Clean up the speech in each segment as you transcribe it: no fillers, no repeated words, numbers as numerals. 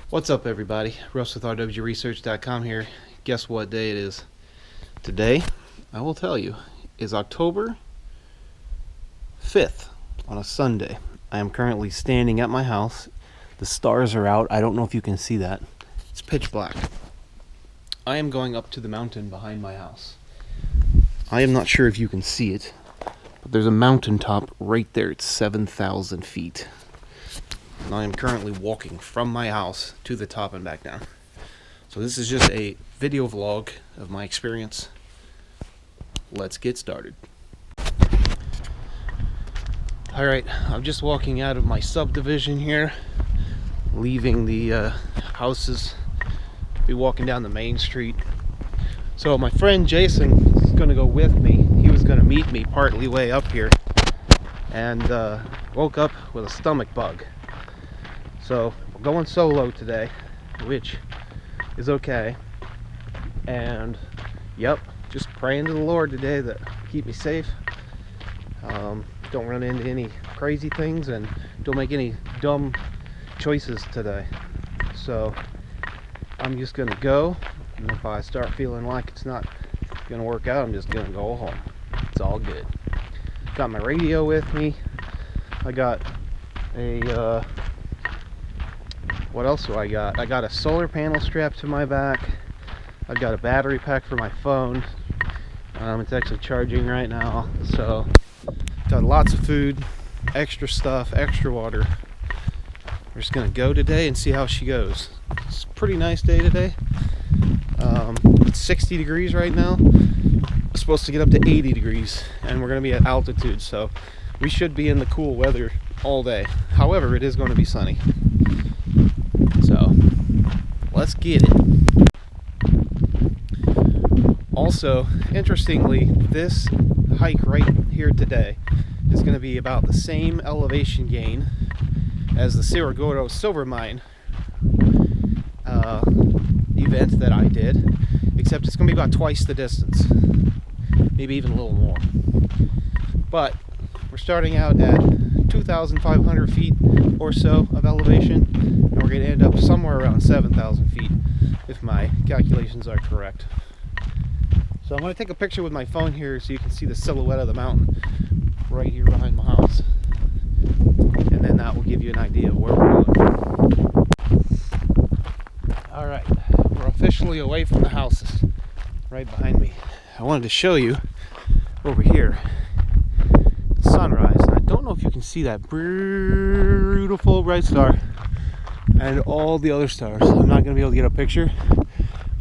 What's up, everybody? Russ with rwresearch.com here. Guess what day it is? Today, I will tell you, is October 5th on a Sunday. I am currently standing at my house. The stars are out. I don't know if you can see that. It's pitch black. I am going up to the mountain behind my house. I am not sure if you can see it, but there's a mountaintop right there. It's 7,000 feet. And I am currently walking from my house to the top and back down. So this is just a video vlog of my experience. Let's get started. Alright, I'm just walking out of my subdivision here, leaving the houses, be walking down the main street. So my friend Jason is going to go with me. He was going to meet me partly way up here, and woke up with a stomach bug. So we're going solo today, which is okay. And yep, just praying to the Lord today that keep me safe. Don't run into any crazy things and don't make any dumb choices today. So I'm just gonna go, and if I start feeling like it's not gonna work out, I'm just gonna go home. It's all good. Got my radio with me. I got a what else do I got? I got a solar panel strapped to my back. I've got a battery pack for my phone. It's actually charging right now. So got lots of food, extra stuff, extra water. We're just gonna go today and see how she goes. It's a pretty nice day today. It's 60 degrees right now. It's supposed to get up to 80 degrees, and we're gonna be at altitude, so we should be in the cool weather all day. However, it is going to be sunny. So let's get it. Also, interestingly, this hike right here today is going to be about the same elevation gain as the Cerro Gordo Silver Mine event that I did, except it's going to be about twice the distance, maybe even a little more. But we're starting out at 2,500 feet or so of elevation, and we're going to end up somewhere around 7,000 feet if my calculations are correct. So I'm going to take a picture with my phone here so you can see the silhouette of the mountain right here behind my house, and then that will give you an idea of where we're going. Alright, we're officially away from the houses right behind me. I wanted to show you over here the sunrise. And I don't know if you can see that beautiful bright star and all the other stars. I'm not going to be able to get a picture.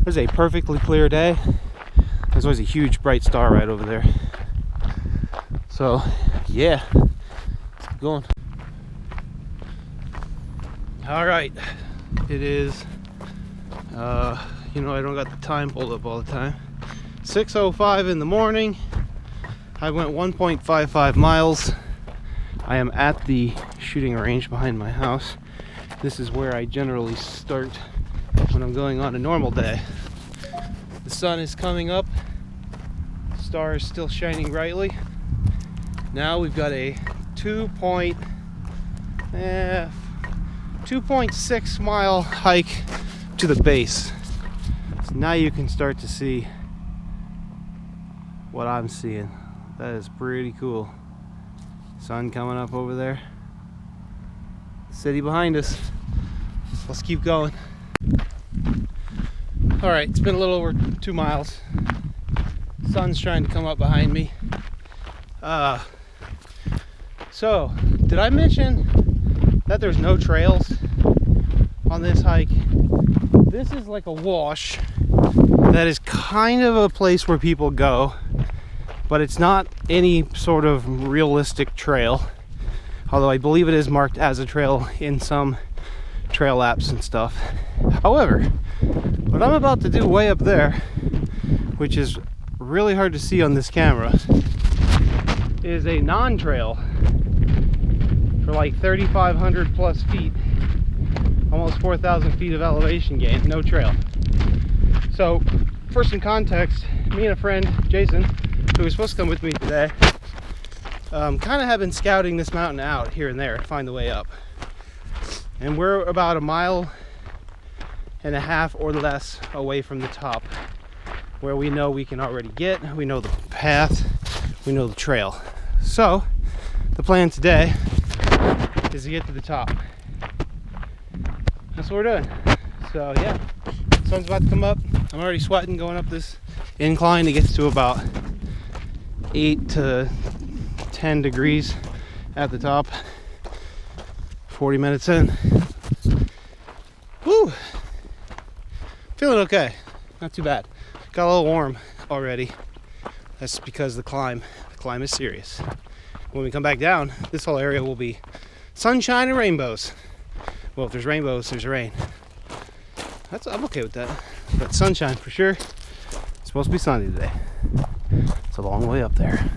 There's a perfectly clear day. There's always a huge bright star right over there. So yeah, let's keep going. All right, it is I don't got the time pulled up all the time. 6:05 in the morning. I went 1.55 miles. I am at the shooting range behind my house. This is where I generally start when I'm going on a normal day. The sun is coming up. The star is still shining brightly. Now we've got a 2.6 mile hike to the base. So now you can start to see what I'm seeing. That is pretty cool. Sun coming up over there. City behind us. Let's keep going. Alright, it's been a little over 2 miles. Sun's trying to come up behind me. So, did I mention that there's no trails on this hike? This is like a wash that is kind of a place where people go, but it's not any sort of realistic trail, although I believe it is marked as a trail in some trail apps and stuff. However, what I'm about to do way up there, which is really hard to see on this camera, is a non-trail for like 3,500 plus feet, almost 4,000 feet of elevation gain, no trail. So for some context, me and a friend, Jason, who was supposed to come with me today, kind of have been scouting this mountain out here and there to find the way up. And we're about a mile and a half or less away from the top, where we know we can already get. We know the path, we know the trail. So the plan today is to get to the top. That's what we're doing. So yeah, sun's about to come up. I'm already sweating going up this incline. It gets to about 8 to 10 degrees at the top. 40 minutes in. Woo! Feeling okay. Not too bad. Got a little warm already. That's because the climb is serious. When we come back down, this whole area will be sunshine and rainbows. Well, if there's rainbows, there's rain. I'm okay with that. But sunshine for sure. It's supposed to be sunny today. It's a long way up there.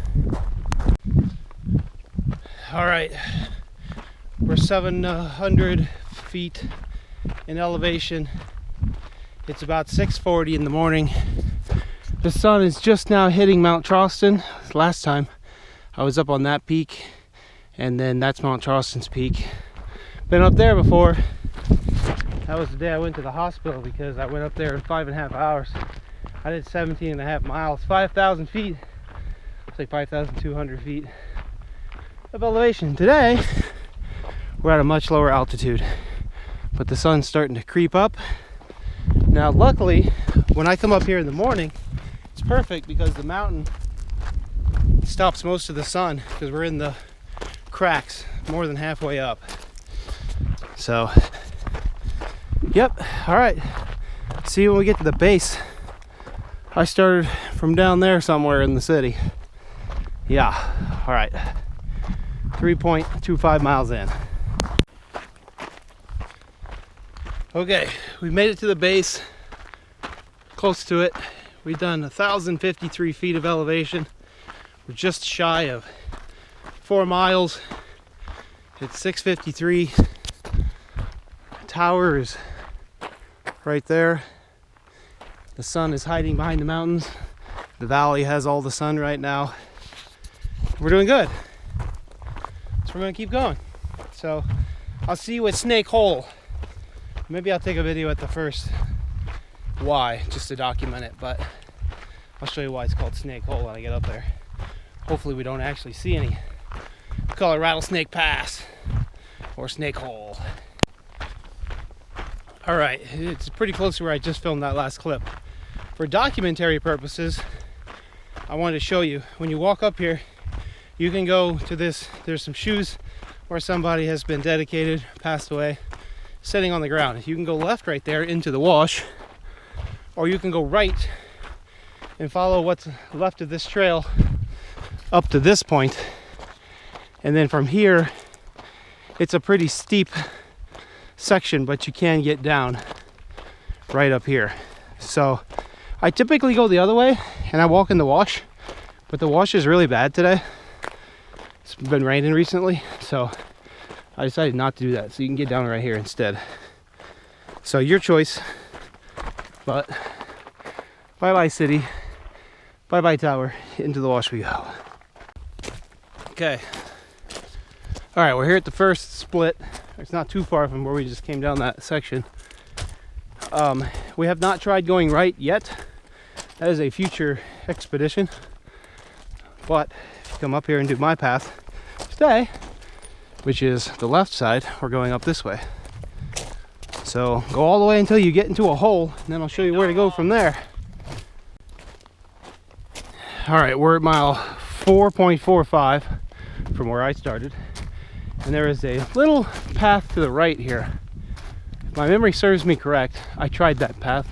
All right, we're 700 feet in elevation. It's about 6:40 in the morning. The sun is just now hitting Mount Charleston. Last time I was up on that peak, and then that's Mount Charleston's peak. Been up there before. That was the day I went to the hospital because I went up there in 5.5 hours. I did 17.5 miles, 5,000 feet. It's like 5,200 feet of elevation. Today we're at a much lower altitude, but the sun's starting to creep up. Now luckily, when I come up here in the morning, it's perfect because the mountain stops most of the sun because we're in the cracks more than halfway up. So yep, all right, see you when we get to the base. I started from down there somewhere in the city. Yeah, all right, 3.25 miles in. Okay, we made it to the base, close to it. We've done 1,053 feet of elevation. We're just shy of 4 miles. It's 6:53. Tower is right there. The sun is hiding behind the mountains. The valley has all the sun right now. We're doing good. So we're gonna keep going. So I'll see you at Snake Hole. Maybe I'll take a video at the first Y just to document it, but I'll show you why it's called Snake Hole when I get up there. Hopefully we don't actually see any. We call it Rattlesnake Pass or Snake Hole. All right, it's pretty close to where I just filmed that last clip. For documentary purposes, I wanted to show you, when you walk up here, you can go to this, there's some shoes where somebody has been dedicated, passed away, sitting on the ground. You can go left right there into the wash, or you can go right and follow what's left of this trail up to this point. And then from here, it's a pretty steep section, but you can get down right up here. So I typically go the other way and I walk in the wash, but the wash is really bad today. It's been raining recently, so I decided not to do that. So you can get down right here instead. So your choice, but bye-bye city, bye-bye tower, into the wash we go. Okay. All right, we're here at the first split. It's not too far from where we just came down that section. We have not tried going right yet. That is a future expedition. But if you come up here and do my path today, which is the left side, we're going up this way. So go all the way until you get into a hole, and then I'll show you where to go from there. All right, we're at mile 4.45 from where I started. And there is a little path to the right here. If my memory serves me correct, I tried that path,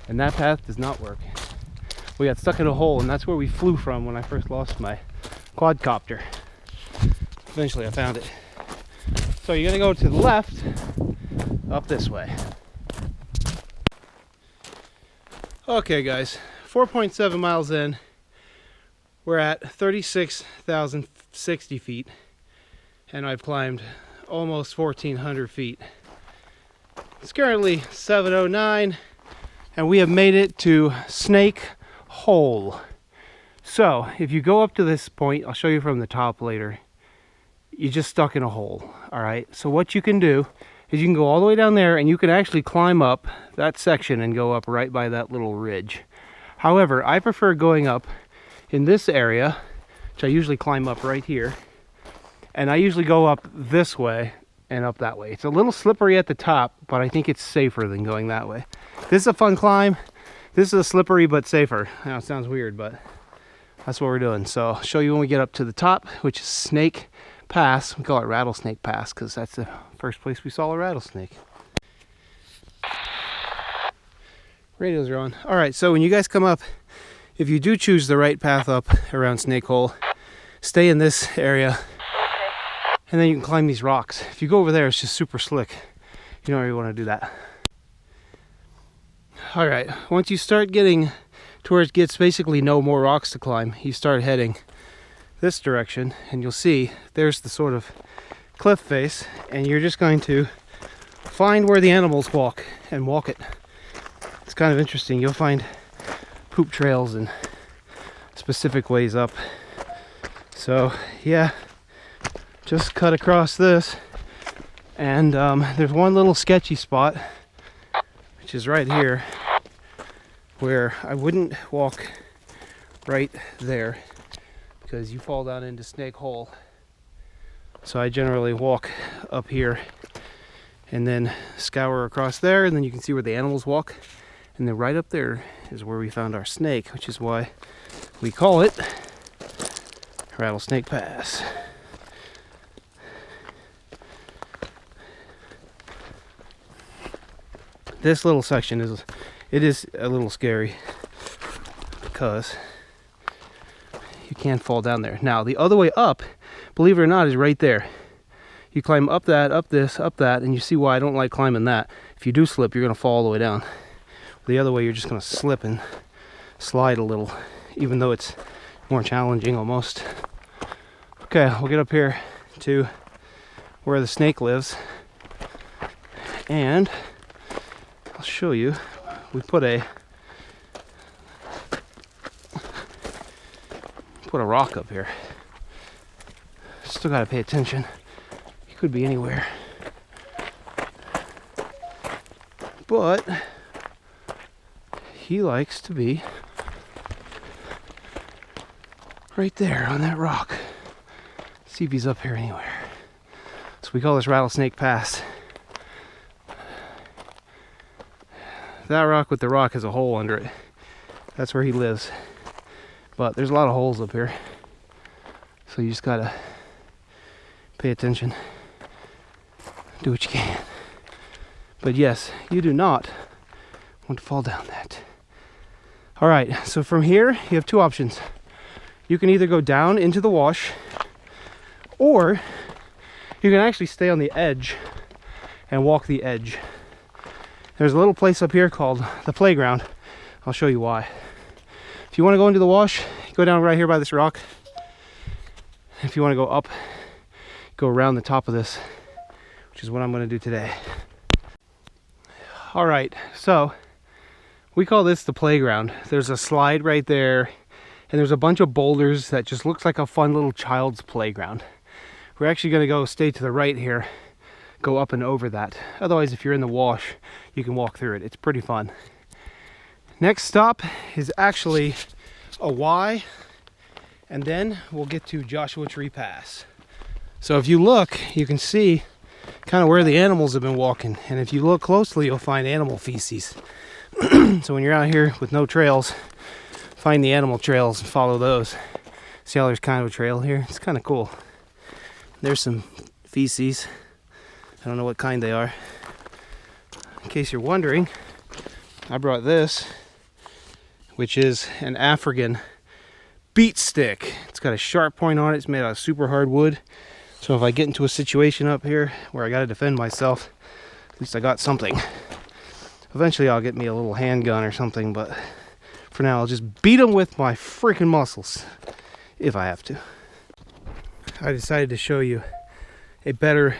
and that path does not work. We got stuck in a hole, and that's where we flew from when I first lost my quadcopter. Eventually I found it. So you're gonna go to the left, up this way. Okay guys, 4.7 miles in. We're at 36,060 feet, and I've climbed almost 1,400 feet. It's currently 7:09, and we have made it to Snake Hole. So if you go up to this point, I'll show you from the top later, you're just stuck in a hole. All right, so what you can do is you can go all the way down there and you can actually climb up that section and go up right by that little ridge. However, I prefer going up in this area, which I usually climb up right here, and I usually go up this way and up that way. It's a little slippery at the top, but I think it's safer than going that way. This is a fun climb. This is a slippery but safer. Now it sounds weird, but that's what we're doing. So I'll show you when we get up to the top, which is Snake Pass. We call it Rattlesnake Pass because that's the first place we saw a rattlesnake. Radios are on. All right, so when you guys come up, if you do choose the right path up around Snake Hole, stay in this area, and then you can climb these rocks. If you go over there, it's just super slick. You don't really want to do that. All right, once you start getting to where it gets basically no more rocks to climb, you start heading this direction, and you'll see there's the sort of cliff face, and you're just going to find where the animals walk and walk it. It's kind of interesting. You'll find poop trails and specific ways up. So yeah, just cut across this, and there's one little sketchy spot, which is right here, where I wouldn't walk right there because you fall down into Snake Hole. So I generally walk up here and then scour across there, and then you can see where the animals walk. And then right up there is where we found our snake, which is why we call it Rattlesnake Pass. This little section is a little scary because you can't fall down there. Now the other way up, believe it or not, is right there. You climb up that, up this, up that, and you see why I don't like climbing that. If you do slip, you're gonna fall all the way down. The other way, you're just gonna slip and slide a little, even though it's more challenging almost. Okay, we'll get up here to where the snake lives, and I'll show you. We put a rock up here. Still gotta pay attention. He could be anywhere, but he likes to be right there on that rock. Let's see if he's up here anywhere. So we call this Rattlesnake Pass. That rock with the rock has a hole under it. That's where he lives. But there's a lot of holes up here, so you just gotta pay attention, do what you can. But yes, you do not want to fall down that. All right, so from here you have two options. You can either go down into the wash, or you can actually stay on the edge and walk the edge. There's a little place up here called the playground. I'll show you why. If you want to go into the wash, go down right here by this rock. If you want to go up, go around the top of this, which is what I'm going to do today. All right, so we call this the playground. There's a slide right there, and there's a bunch of boulders that just looks like a fun little child's playground. We're actually going to go stay to the right here, go up and over that. Otherwise, if you're in the wash, you can walk through it. It's pretty fun. Next stop is actually a Y, and then we'll get to Joshua Tree Pass. So if you look, you can see kind of where the animals have been walking, and if you look closely, you'll find animal feces. So when you're out here with no trails, find the animal trails and follow those. See how there's kind of a trail here? It's kind of cool. There's some feces. I don't know what kind they are. In case you're wondering, I brought this, which is an African beat stick. It's got a sharp point on it. It's made out of super hard wood. So if I get into a situation up here where I got to defend myself, at least I got something. Eventually I'll get me a little handgun or something, but for now I'll just beat them with my freaking muscles if I have to. I decided to show you a better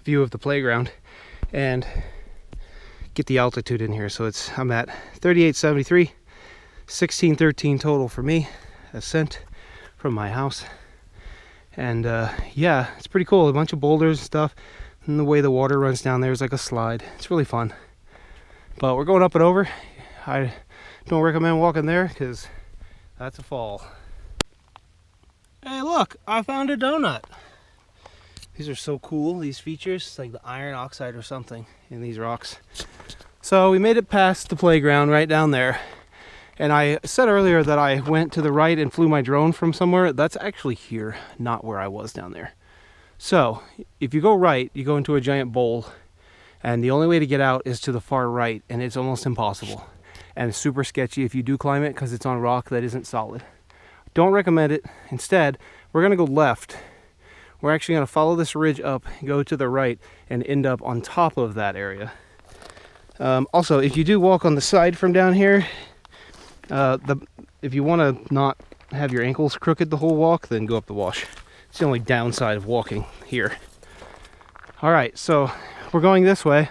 view of the playground and get the altitude in here. So I'm at 3873, 1613 total for me, ascent from my house. And yeah, it's pretty cool. A bunch of boulders and stuff. And the way the water runs down there is like a slide. It's really fun. But we're going up and over. I don't recommend walking there because that's a fall. Hey look, I found a donut. These are so cool, these features. It's like the iron oxide or something in these rocks. So we made it past the playground right down there. And I said earlier that I went to the right and flew my drone from somewhere. That's actually here, not where I was down there. So if you go right, you go into a giant bowl. And the only way to get out is to the far right. And it's almost impossible. And it's super sketchy if you do climb it because it's on rock that isn't solid. Don't recommend it. Instead, we're going to go left. We're actually going to follow this ridge up, go to the right, and end up on top of that area. Also, if you do walk on the side from down here, if you want to not have your ankles crooked the whole walk, then go up the wash. It's the only downside of walking here. All right, so we're going this way.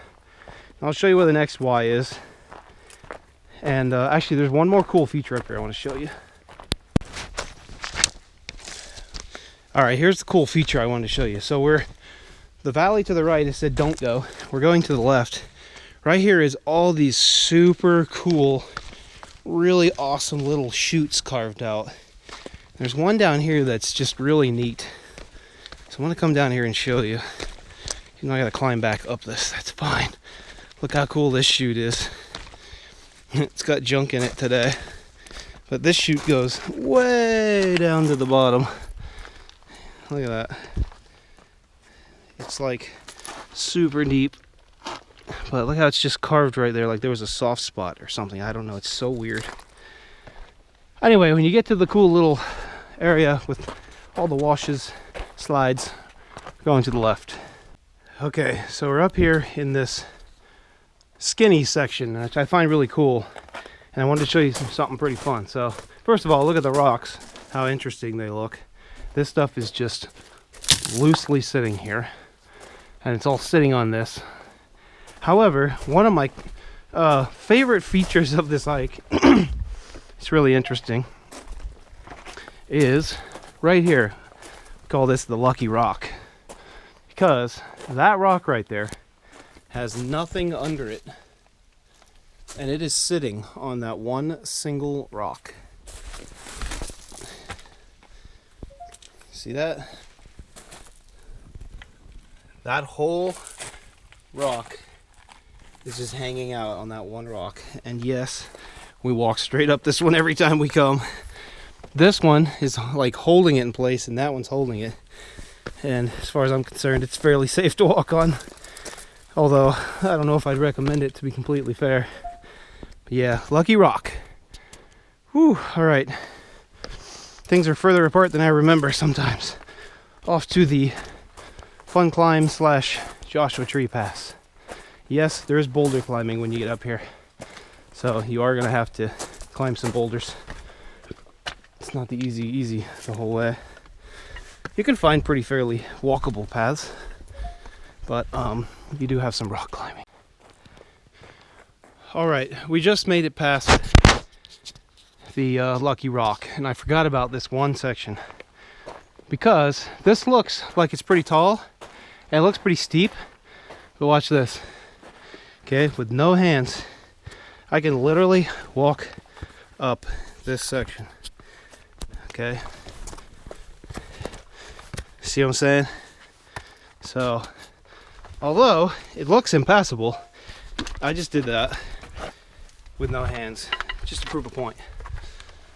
I'll show you where the next Y is. And actually, there's one more cool feature up here I want to show you. All right, here's the cool feature I wanted to show you. So the valley to the right, it said don't go. We're going to the left. Right here is all these super cool, really awesome little chutes carved out. There's one down here that's just really neat. So I want to come down here and show you. You know, I got to climb back up this. That's fine. Look how cool this chute is. It's got junk in it today. But this chute goes way down to the bottom. Look at that. It's like super deep. But look how it's just carved right there, like there was a soft spot or something. I don't know, it's so weird. Anyway, when you get to the cool little area with all the washes, slides, going to the left. Okay, so we're up here in this skinny section, which I find really cool. And I wanted to show you something pretty fun. So, first of all, look at the rocks, how interesting they look. This stuff is just loosely sitting here. And it's all sitting on this. However, one of my favorite features of this hike, it's really interesting, is right here. We call this the Lucky Rock. Because that rock right there has nothing under it. And it is sitting on that one single rock. See that? That whole rock is just hanging out on that one rock. And yes, we walk straight up this one every time we come. This one is like holding it in place and that one's holding it. And as far as I'm concerned, it's fairly safe to walk on. Although, I don't know if I'd recommend it, to be completely fair. But yeah, Lucky Rock. Whew, alright. Things are further apart than I remember sometimes. Off to the fun climb / Joshua Tree Pass. Yes, there is boulder climbing when you get up here. So you are going to have to climb some boulders. It's not the easy the whole way. You can find pretty fairly walkable paths. But you do have some rock climbing. Alright, we just made it past the Lucky Rock. And I forgot about this one section. Because this looks like it's pretty tall. And it looks pretty steep. But watch this. Okay, with no hands, I can literally walk up this section. Okay. See what I'm saying? So, although it looks impassable, I just did that with no hands, just to prove a point.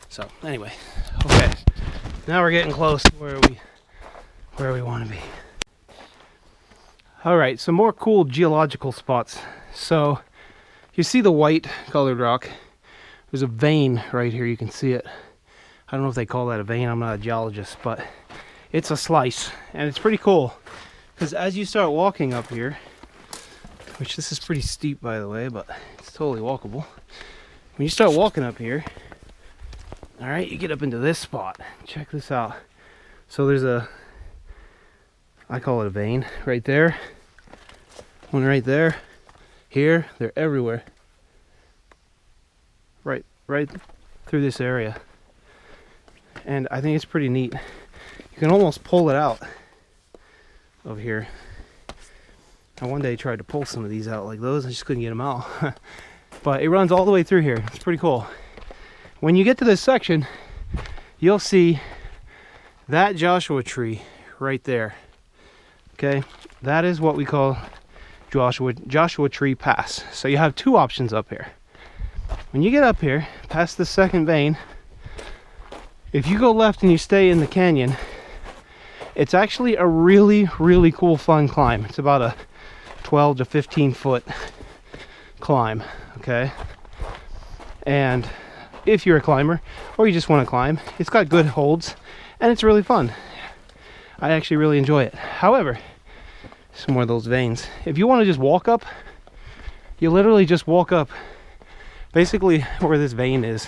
So, anyway, okay. Now we're getting close to where we want to be. Alright, some more cool geological spots. So, you see the white colored rock. There's a vein right here, you can see it. I don't know if they call that a vein, I'm not a geologist, but it's a slice, and it's pretty cool. Because as you start walking up here, which this is pretty steep by the way, but it's totally walkable. When you start walking up here, alright, you get up into this spot. Check this out. So there's I call it a vein right there. One right there. Here, they're everywhere. Right through this area. And I think it's pretty neat. You can almost pull it out of here. I one day tried to pull some of these out like those. I just couldn't get them out. But it runs all the way through here. It's pretty cool. When you get to this section, you'll see that Joshua tree right there. Okay, that is what we call Joshua Tree Pass. So you have two options up here. When you get up here, past the second vein, if you go left and you stay in the canyon, it's actually a really, really cool, fun climb. It's about a 12 to 15 foot climb, okay? And if you're a climber or you just want to climb, it's got good holds and it's really fun. I actually really enjoy it. However, some more of those veins. If you want to just walk up, you literally just walk up. Basically, where this vein is,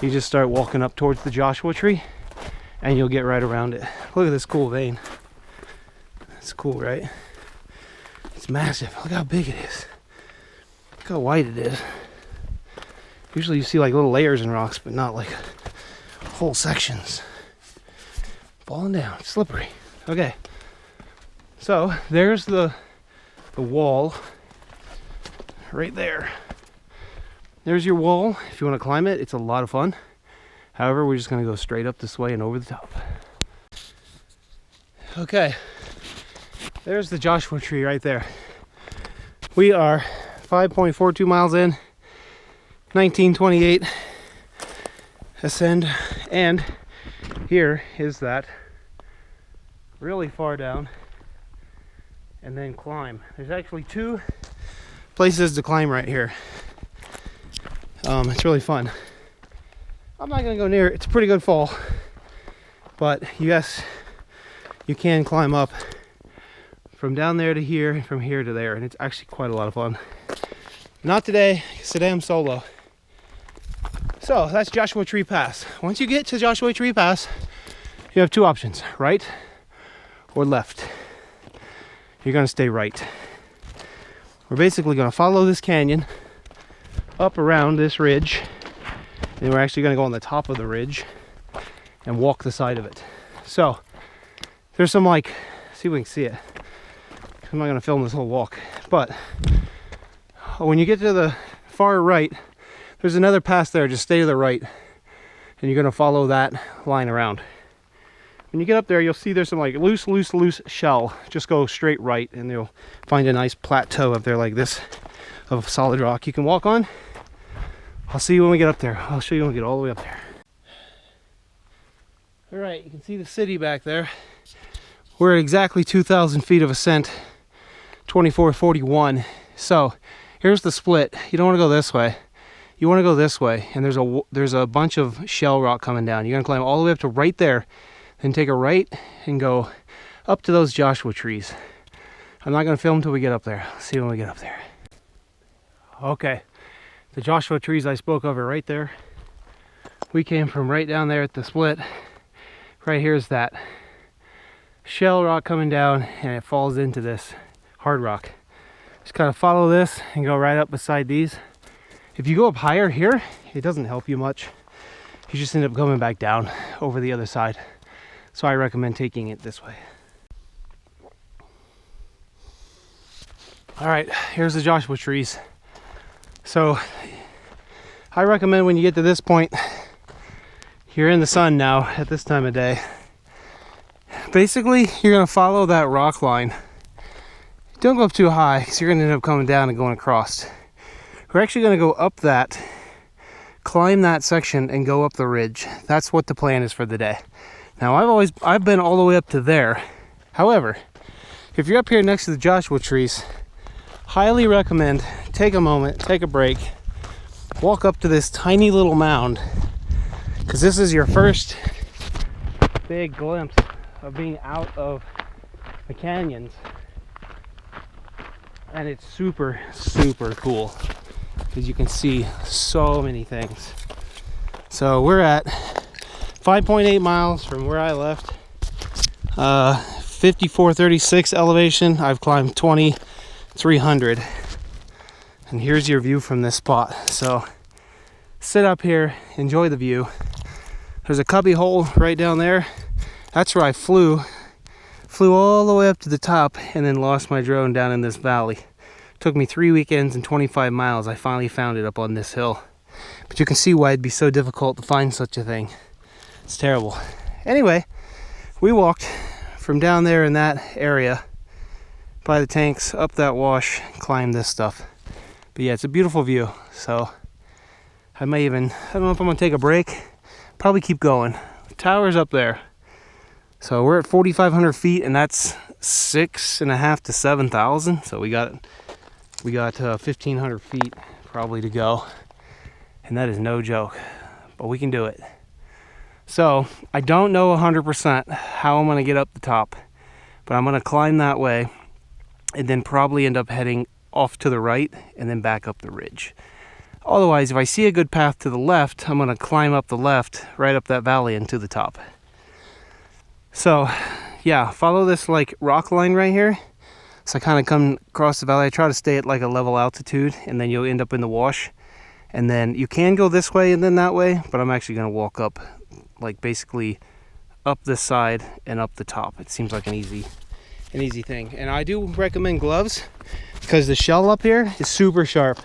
you just start walking up towards the Joshua tree and you'll get right around it. Look at this cool vein. It's cool, right? It's massive. Look how big it is. Look how wide it is. Usually you see like little layers in rocks, but not like whole sections. Falling down, slippery. Okay, so there's the wall right there. There's your wall. If you want to climb it, it's a lot of fun. However, we're just going to go straight up this way and over the top. Okay, there's the Joshua tree right there. We are 5.42 miles in, 1928 ascend, and here is that really far down and then climb. There's actually two places to climb right here. It's really fun. I'm not gonna go near it. It's a pretty good fall, but yes, you can climb up from down there to here and from here to there, and it's actually quite a lot of fun. Not today, because today I'm solo. So that's Joshua Tree Pass. Once you get to Joshua Tree Pass, you have two options, right or left. You're gonna stay right. We're basically gonna follow this canyon up around this ridge, and we're actually gonna go on the top of the ridge and walk the side of it. So there's some like, see if we can see it. I'm not gonna film this whole walk, but when you get to the far right, there's another pass there. Just stay to the right, and you're gonna follow that line around. When you get up there, you'll see there's some like loose shell. Just go straight right, and you'll find a nice plateau up there like this of solid rock you can walk on. I'll see you when we get up there. I'll show you when we get all the way up there. All right, you can see the city back there. We're at exactly 2,000 feet of ascent, 2441. So here's the split. You don't want to go this way. You want to go this way, and there's a bunch of shell rock coming down. You're gonna climb all the way up to right there, then take a right and go up to those Joshua trees. I'm not gonna film until we get up there. See when we get up there. Okay, the Joshua trees I spoke of are right there. We came from right down there at the split. Right here's that shell rock coming down, and it falls into this hard rock. Just kind of follow this and go right up beside these. If you go up higher here, it doesn't help you much. You just end up coming back down over the other side. So I recommend taking it this way. All right, here's the Joshua trees. So I recommend when you get to this point, you're in the sun now at this time of day. Basically, you're gonna follow that rock line. Don't go up too high, because you're gonna end up coming down and going across. We're actually gonna go up that, climb that section, and go up the ridge. That's what the plan is for the day. Now, I've been all the way up to there. However, if you're up here next to the Joshua trees, highly recommend take a moment, take a break, walk up to this tiny little mound, because this is your first big glimpse of being out of the canyons. And it's super cool, because you can see so many things. So we're at 5.8 miles from where I left, 5436 elevation. I've climbed 2300, and here's your view from this spot. So sit up here, enjoy the view. There's a cubby hole right down there. That's where I flew flew all the way up to the top and then lost my drone down in this valley. Took me 3 weekends and 25 miles. I finally found it up on this hill. But you can see why it'd be so difficult to find such a thing. It's terrible. Anyway, we walked from down there in that area by the tanks up that wash, climbed this stuff. But yeah, it's a beautiful view. So I don't know if I'm gonna take a break. Probably keep going. The tower's up there. So we're at 4,500 feet, and that's 6,500 to 7,000. So we got 1,500 feet probably to go, and that is no joke, but we can do it. So I don't know 100% how I'm gonna get up the top, but I'm gonna climb that way and then probably end up heading off to the right and then back up the ridge. Otherwise, if I see a good path to the left, I'm gonna climb up the left, right up that valley and to the top. So yeah, follow this like rock line right here. So I kind of come across the valley. I try to stay at like a level altitude, and then you'll end up in the wash. And then you can go this way and then that way, but I'm actually gonna walk up, like basically up this side and up the top. It seems like an easy thing. And I do recommend gloves because the shell up here is super sharp.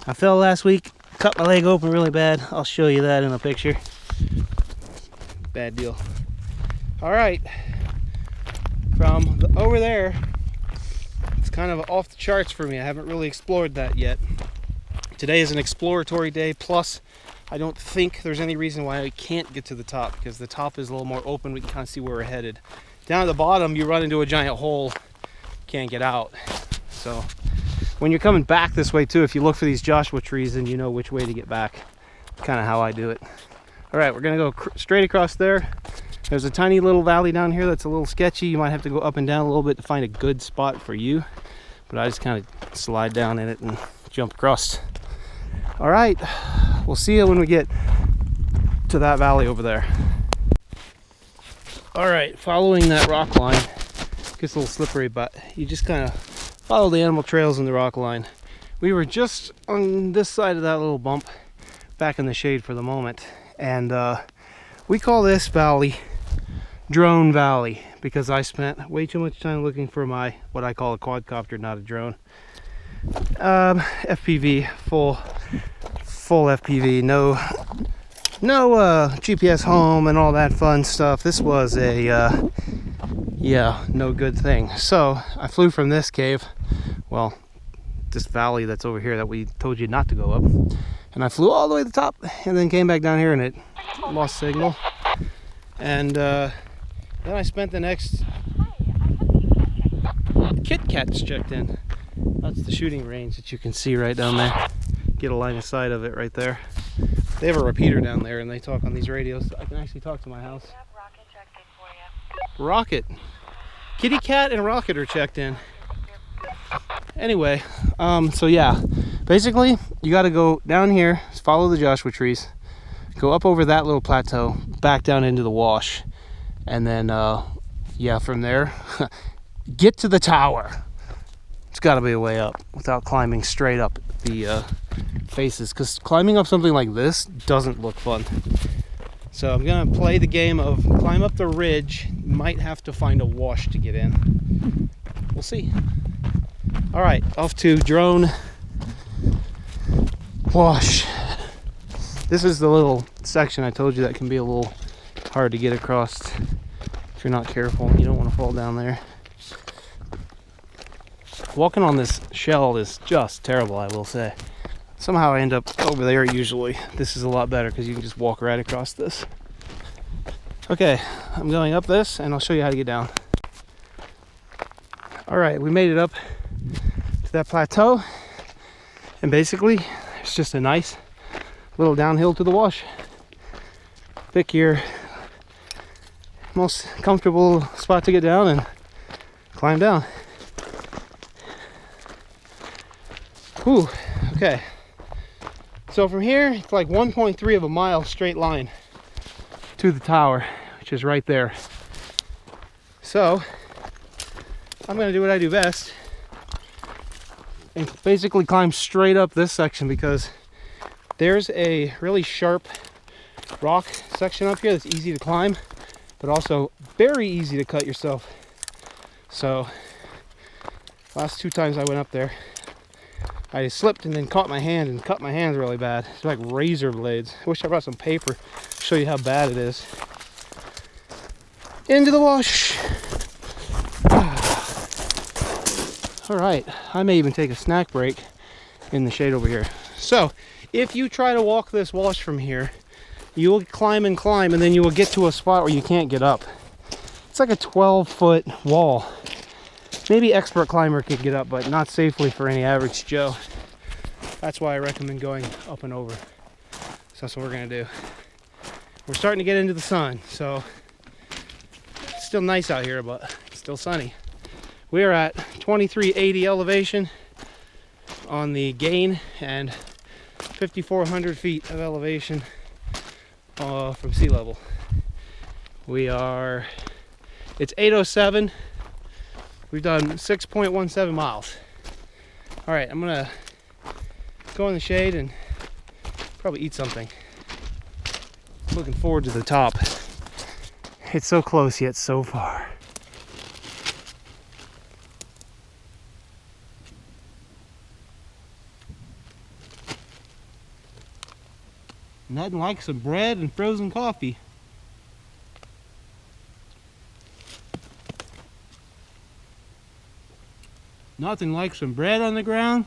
I fell last week, cut my leg open really bad. I'll show you that in a picture. Bad deal. All right, from over there, it's kind of off the charts for me. I haven't really explored that yet. Today is an exploratory day, plus I don't think there's any reason why I can't get to the top, because the top is a little more open. We can kind of see where we're headed. Down at the bottom, you run into a giant hole, can't get out. So when you're coming back this way too, if you look for these Joshua trees, then you know which way to get back. Kind of how I do it. All right, we're gonna go straight across there. There's a tiny little valley down here that's a little sketchy. You might have to go up and down a little bit to find a good spot for you, but I just kind of slide down in it and jump across. All right, we'll see you when we get to that valley over there. All right, following that rock line gets a little slippery, but you just kind of follow the animal trails in the rock line. We were just on this side of that little bump, back in the shade for the moment, and we call this valley Drone Valley because I spent way too much time looking for my, what I call a quadcopter, not a drone. FPV, full FPV, no GPS home and all that fun stuff. This was a yeah, no good thing. So I flew from this cave, well, this valley that's over here that we told you not to go up, and I flew all the way to the top and then came back down here and it lost signal. And then I spent the next, Kit Kat's checked in. That's the shooting range that you can see right down there. Get a line of sight of it right there. They have a repeater down there and they talk on these radios. I can actually talk to my house. Rocket. Kitty Cat and Rocket are checked in. Anyway, so yeah, basically you got to go down here, follow the Joshua trees, go up over that little plateau, back down into the wash, and then yeah, from there get to the tower. It's got to be a way up without climbing straight up the faces, because climbing up something like this doesn't look fun. So I'm gonna play the game of climb up the ridge, might have to find a wash to get in. We'll see. All right, off to drone wash. This is the little section I told you that can be a little hard to get across if you're not careful. You don't want to fall down there. Walking on this shell is just terrible, I will say. Somehow I end up over there usually. This is a lot better because you can just walk right across this. Okay, I'm going up this and I'll show you how to get down. All right, we made it up to that plateau, and basically it's just a nice little downhill to the wash. Pick your most comfortable spot to get down and climb down. Whew, okay. So from here, it's like 1.3 of a mile straight line to the tower, which is right there. So I'm gonna do what I do best and basically climb straight up this section, because there's a really sharp rock section up here that's easy to climb, but also very easy to cut yourself So last 2 times I went up there, I slipped and then caught my hand and cut my hands really bad. It's like razor blades. I wish I brought some paper to show you how bad it is. Into the wash. All right, I may even take a snack break in the shade over here. So if you try to walk this wash from here, you will climb and climb, and then you will get to a spot where you can't get up. It's like a 12-foot wall. Maybe expert climber could get up, but not safely for any average Joe. That's why I recommend going up and over. So that's what we're gonna do. We're starting to get into the sun, so it's still nice out here, but it's still sunny. We are at 2380 elevation on the gain and 5,400 feet of elevation from sea level. It's 8:07. We've done 6.17 miles. All right, I'm gonna go in the shade and probably eat something. Looking forward to the top. It's so close yet so far. Nothing like some bread and frozen coffee. Nothing like some bread on the ground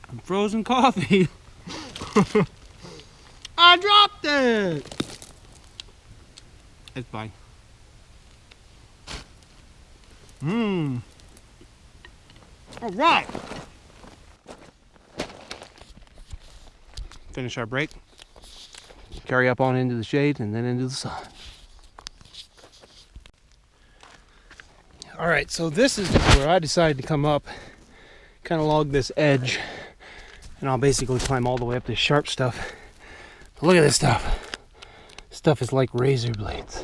and frozen coffee. I dropped it! It's fine. All right. Finish our break. Carry up on into the shade and then into the sun. All right, so this is where I decided to come up, kind of log this edge, and I'll basically climb all the way up this sharp stuff. But look at this stuff. This stuff is like razor blades.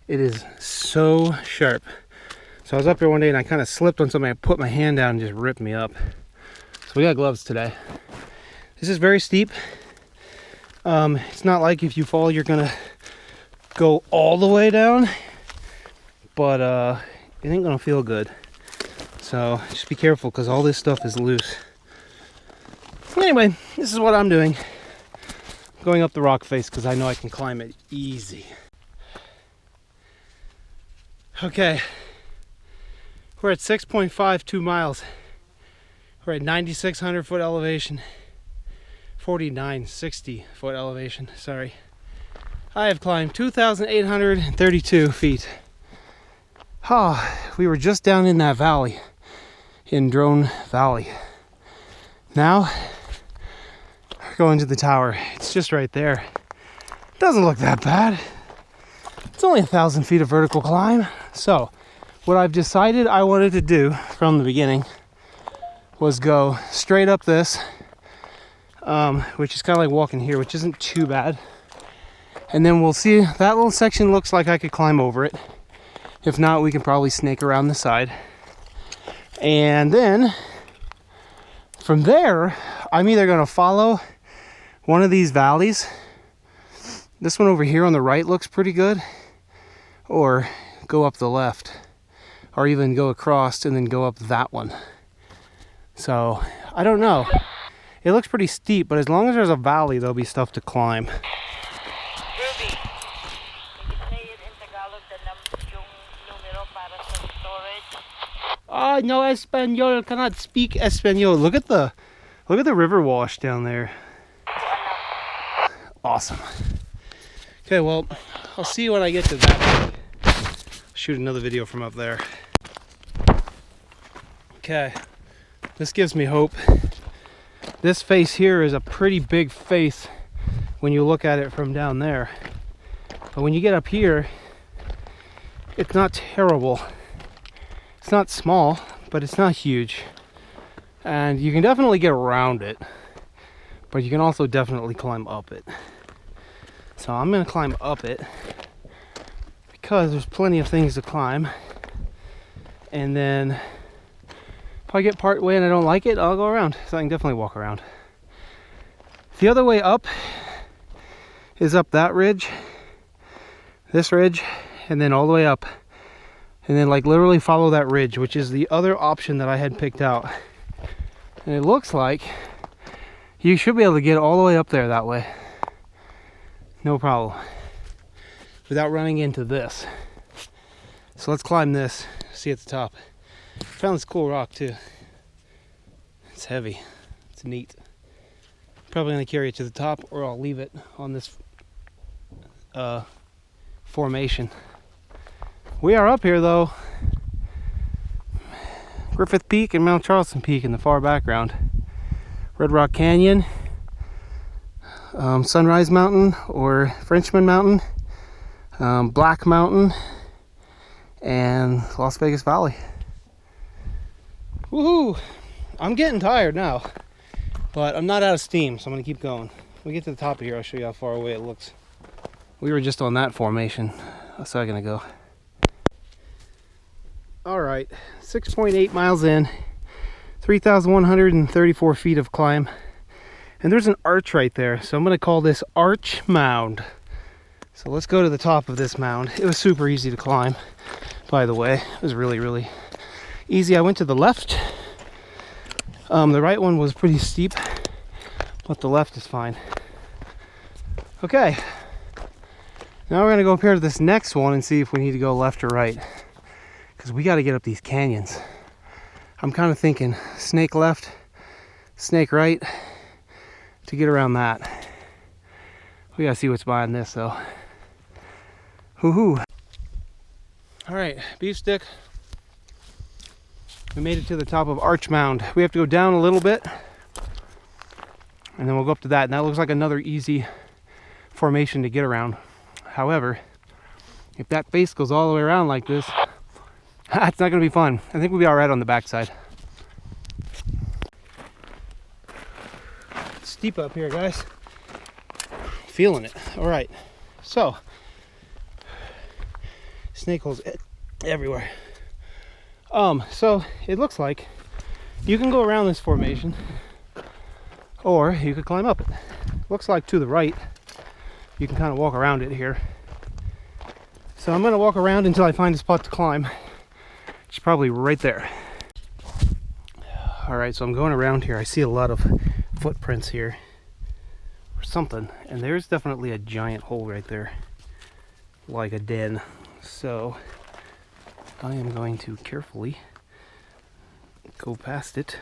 It is so sharp. So I was up here one day and I kind of slipped on something. I put my hand down and just ripped me up. So we got gloves today. This is very steep. It's not like if you fall, you're gonna go all the way down, but it ain't gonna feel good. So just be careful because all this stuff is loose. Anyway, this is what I'm doing. Going up the rock face because I know I can climb it easy. Okay, we're at 6.52 miles. We're at 9,600 foot elevation. 4960 foot elevation, sorry. I have climbed 2,832 feet. We were just down in that valley, in Drone Valley. Now, we're going to the tower. It's just right there. Doesn't look that bad. It's only 1,000 feet of vertical climb. So, what I've decided I wanted to do from the beginning was go straight up this, which is kind of like walking here, which isn't too bad. And then we'll see, that little section looks like I could climb over it. If not, we can probably snake around the side. And then from there, I'm either going to follow one of these valleys. This one over here on the right looks pretty good. Or go up the left. Or even go across and then go up that one. So, I don't know. It looks pretty steep, but as long as there's a valley, there'll be stuff to climb. Oh, no Espanol, cannot speak Espanol. Look at the river wash down there. Awesome. Okay, well, I'll see you when I get to that. Shoot another video from up there. Okay, this gives me hope. This face here is a pretty big face when you look at it from down there. But when you get up here, it's not terrible. It's not small, but it's not huge. And you can definitely get around it, but you can also definitely climb up it. So I'm gonna climb up it because there's plenty of things to climb. And then if I get part way and I don't like it, I'll go around. So I can definitely walk around. The other way up is up that ridge, this ridge, and then all the way up. and then like literally follow that ridge, which is the other option that I had picked out. And it looks like you should be able to get all the way up there that way. No problem. Without running into this. So let's climb this, see at the top. Found this cool rock too. It's heavy, it's neat. Probably gonna carry it to the top, or I'll leave it on this formation. We are up here though. Griffith Peak and Mount Charleston Peak in the far background. Red Rock Canyon, Sunrise Mountain or Frenchman Mountain, Black Mountain, and Las Vegas Valley. Woohoo! I'm getting tired now, but I'm not out of steam, so I'm gonna keep going. When we get to the top of here, I'll show you how far away it looks. We were just on that formation a second ago. All right, 6.8 miles in, 3,134 feet of climb, and there's an arch right there, so I'm gonna call this Arch Mound. So let's go to the top of this mound. It was super easy to climb, by the way. It was really, really easy. I went to the left. The right one was pretty steep, but the left is fine. Okay, now we're gonna go up here to this next one and see if we need to go left or right, because we got to get up these canyons. I'm kind of thinking snake left, snake right to get around that. We gotta see what's behind this though. Hoo-hoo. All right, beef stick. We made it to the top of Arch Mound. We have to go down a little bit, and then we'll go up to that. And that looks like another easy formation to get around. However, if that face goes all the way around like this, it's not gonna be fun. I think we'll be all right on the backside. It's steep up here, guys. Feeling it. All right, so snake holes everywhere. So it looks like you can go around this formation, or you could climb up it. Looks like to the right, you can kind of walk around it here. So I'm gonna walk around until I find a spot to climb. It's probably right there. All right, so I'm going around here. I see a lot of footprints here or something, and there's definitely a giant hole right there, like a den. So I am going to carefully go past it.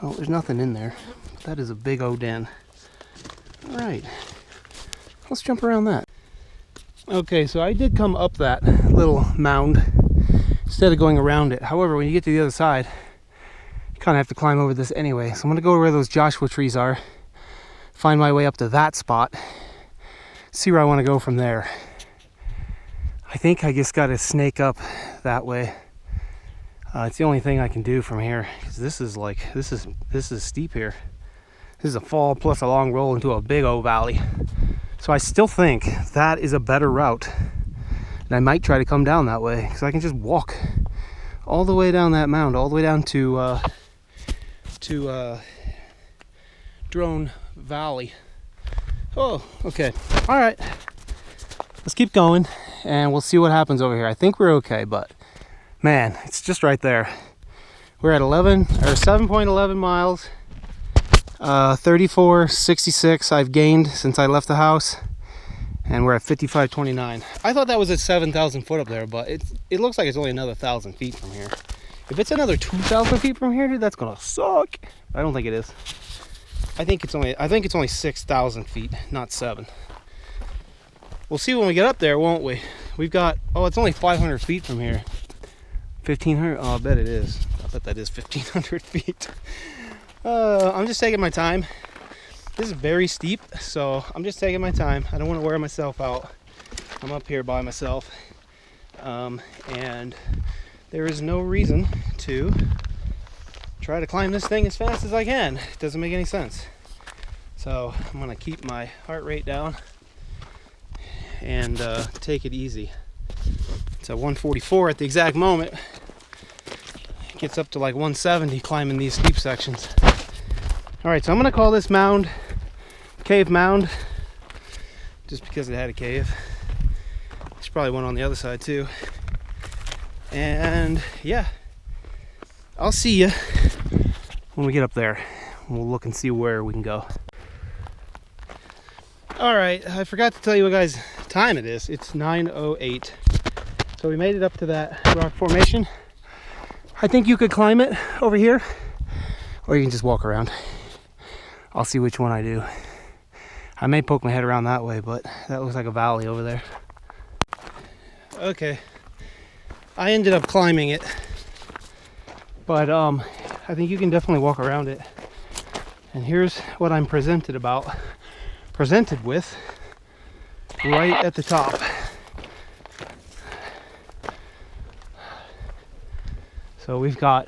Oh, there's nothing in there. That is a big old den. All right, let's jump around that. Okay, so I did come up that little mound instead of going around it. However, when you get to the other side, you kind of have to climb over this anyway. So I'm going to go where those Joshua trees are, find my way up to that spot, see where I want to go from there. I think I just got to snake up that way. It's the only thing I can do from here, because this is steep here. This is a fall plus a long roll into a big old valley. So I still think that is a better route, and I might try to come down that way, because I can just walk all the way down that mound, all the way down to Drone Valley. Oh, okay. All right. Let's keep going, and we'll see what happens over here. I think we're okay, but man, it's just right there. We're at 7.11 miles. 34.66 I've gained since I left the house, and we're at 55.29. I thought that was at 7,000 foot up there, but it looks like it's only another 1,000 feet from here. If it's another 2,000 feet from here, dude, that's gonna suck. I don't think it is. I think it's only 6,000 feet, not 7. We'll see when we get up there, won't we? We've got, oh, it's only 500 feet from here. 1,500. Oh, I bet it is. I bet that is 1,500 feet. I'm just taking my time. This is very steep, so I'm just taking my time. I don't want to wear myself out. I'm up here by myself, and there is no reason to try to climb this thing as fast as I can. It doesn't make any sense. So I'm gonna keep my heart rate down and take it easy. It's at 144 at the exact moment. It gets up to like 170 climbing these steep sections. All right, so I'm gonna call this mound Cave Mound, just because it had a cave. probably one on the other side too. And yeah, I'll see you when we get up there. We'll look and see where we can go. All right, I forgot to tell you what guys time it is. It's 9:08. So we made it up to that rock formation. I think you could climb it over here, or you can just walk around. I'll see which one I do. I may poke my head around that way, but that looks like a valley over there. Okay, I ended up climbing it, but I think you can definitely walk around it. And here's what I'm presented with right at the top. So we've got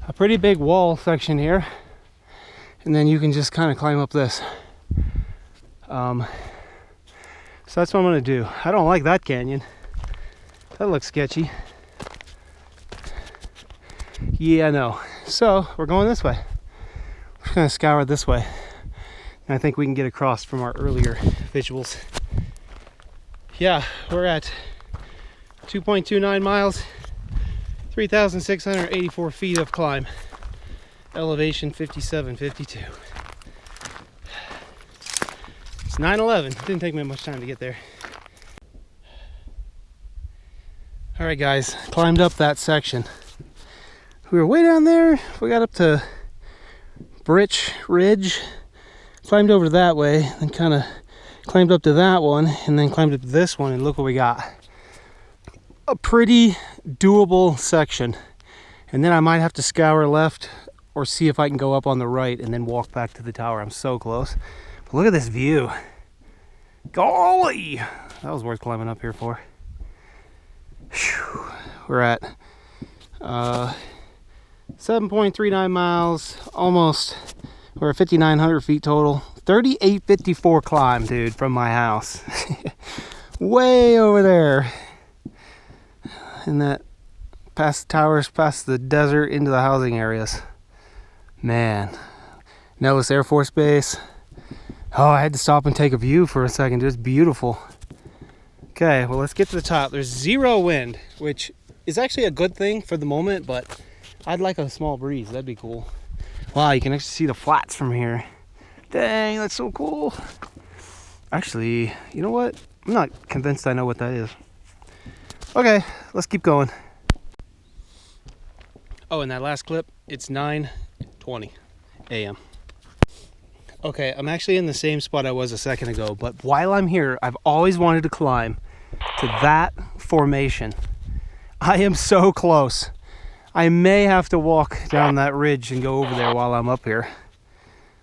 a pretty big wall section here, and then you can just kind of climb up this. So that's what I'm gonna do. I don't like that canyon. That looks sketchy. Yeah, no. So we're going this way. We're just gonna scour this way. And I think we can get across from our earlier visuals. Yeah, we're at 2.29 miles, 3,684 feet of climb. Elevation 5752. It's 9:11. Didn't take me much time to get there. All right, guys, climbed up that section. We were way down there. We got up to Birch Ridge, climbed over that way, then kind of climbed up to that one, and then climbed up to this one, and look what we got. A pretty doable section. And then I might have to scour left or see if I can go up on the right and then walk back to the tower. I'm so close. But look at this view. Golly! That was worth climbing up here for. Whew. We're at 7.39 miles, almost. We're at 5,900 feet total. 3,854 climb, dude, from my house. Way over there. And that past the towers, past the desert, into the housing areas. Man. Nellis Air Force Base. Oh, I had to stop and take a view for a second. It was beautiful. Okay, well, let's get to the top. There's zero wind, which is actually a good thing for the moment, but I'd like a small breeze. That'd be cool. Wow, you can actually see the flats from here. Dang, that's so cool. Actually, you know what? I'm not convinced I know what that is. Okay, let's keep going. Oh, in that last clip, it's 9:20 a.m. Okay, I'm actually in the same spot I was a second ago, but while I'm here, I've always wanted to climb to that formation. I am so close. I may have to walk down that ridge and go over there while I'm up here.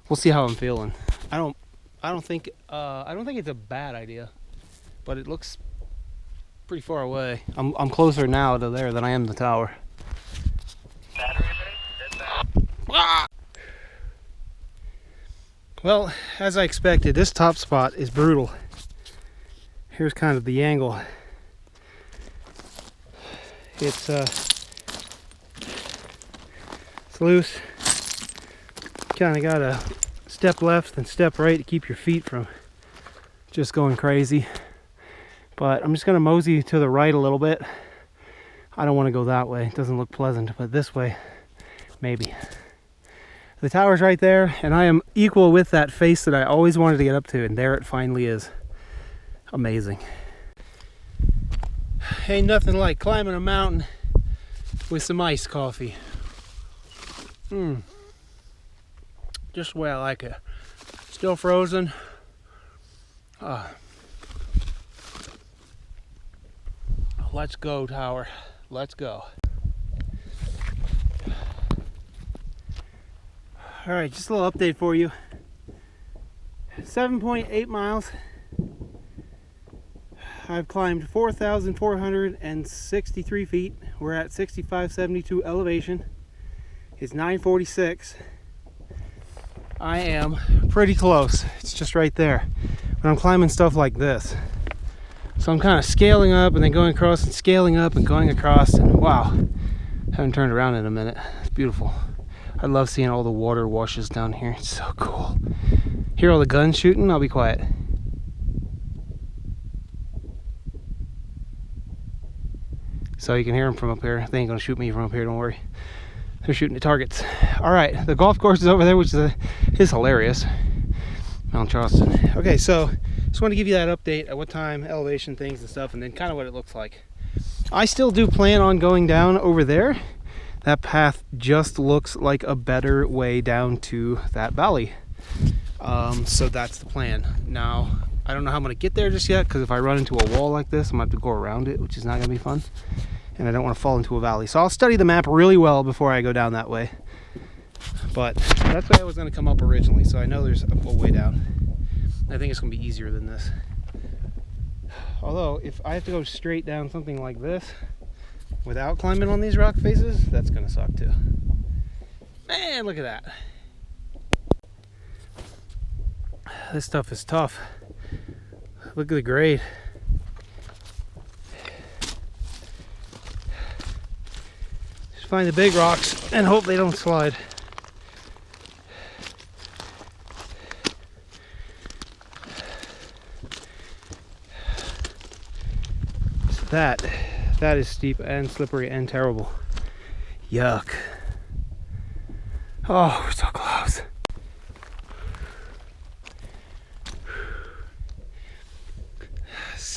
We'll see how I'm feeling. I don't think it's a bad idea, but it looks pretty far away. I'm closer now to there than I am the tower. Ah! Well, as I expected, this top spot is brutal. Here's kind of the angle. It's loose. Kind of got to step left and step right to keep your feet from just going crazy. But I'm just going to mosey to the right a little bit. I don't want to go that way. It doesn't look pleasant, but this way, maybe. The tower's right there, and I am equal with that face that I always wanted to get up to, and there it finally is. Amazing. Ain't nothing like climbing a mountain with some iced coffee. Just the way I like it. Still frozen. Let's go, tower. Let's go. All right, just a little update for you. 7.8 miles. I've climbed 4,463 feet. We're at 6,572 elevation. It's 9:46. I am pretty close. It's just right there. But I'm climbing stuff like this. So I'm kind of scaling up and then going across and scaling up and going across, and wow, haven't turned around in a minute. It's beautiful. I love seeing all the water washes down here. It's so cool. Hear all the guns shooting? I'll be quiet. So you can hear them from up here. They ain't gonna shoot me from up here, don't worry. They're shooting at targets. All right, the golf course is over there, which is hilarious. Mount Charleston. Okay, so just want to give you that update at what time, elevation, things and stuff, and then kind of what it looks like. I still do plan on going down over there. That path just looks like a better way down to that valley. So that's the plan. Now, I don't know how I'm gonna get there just yet, because if I run into a wall like this, I'm gonna have to go around it, which is not gonna be fun. And I don't want to fall into a valley. So I'll study the map really well before I go down that way. But that's the way I was gonna come up originally, so I know there's a way down. I think it's gonna be easier than this. Although, if I have to go straight down something like this without climbing on these rock faces, that's gonna suck too. Man, look at that. This stuff is tough. Look at the grade. Just find the big rocks and hope they don't slide. So that is steep and slippery and terrible. Yuck. Oh, we're so close.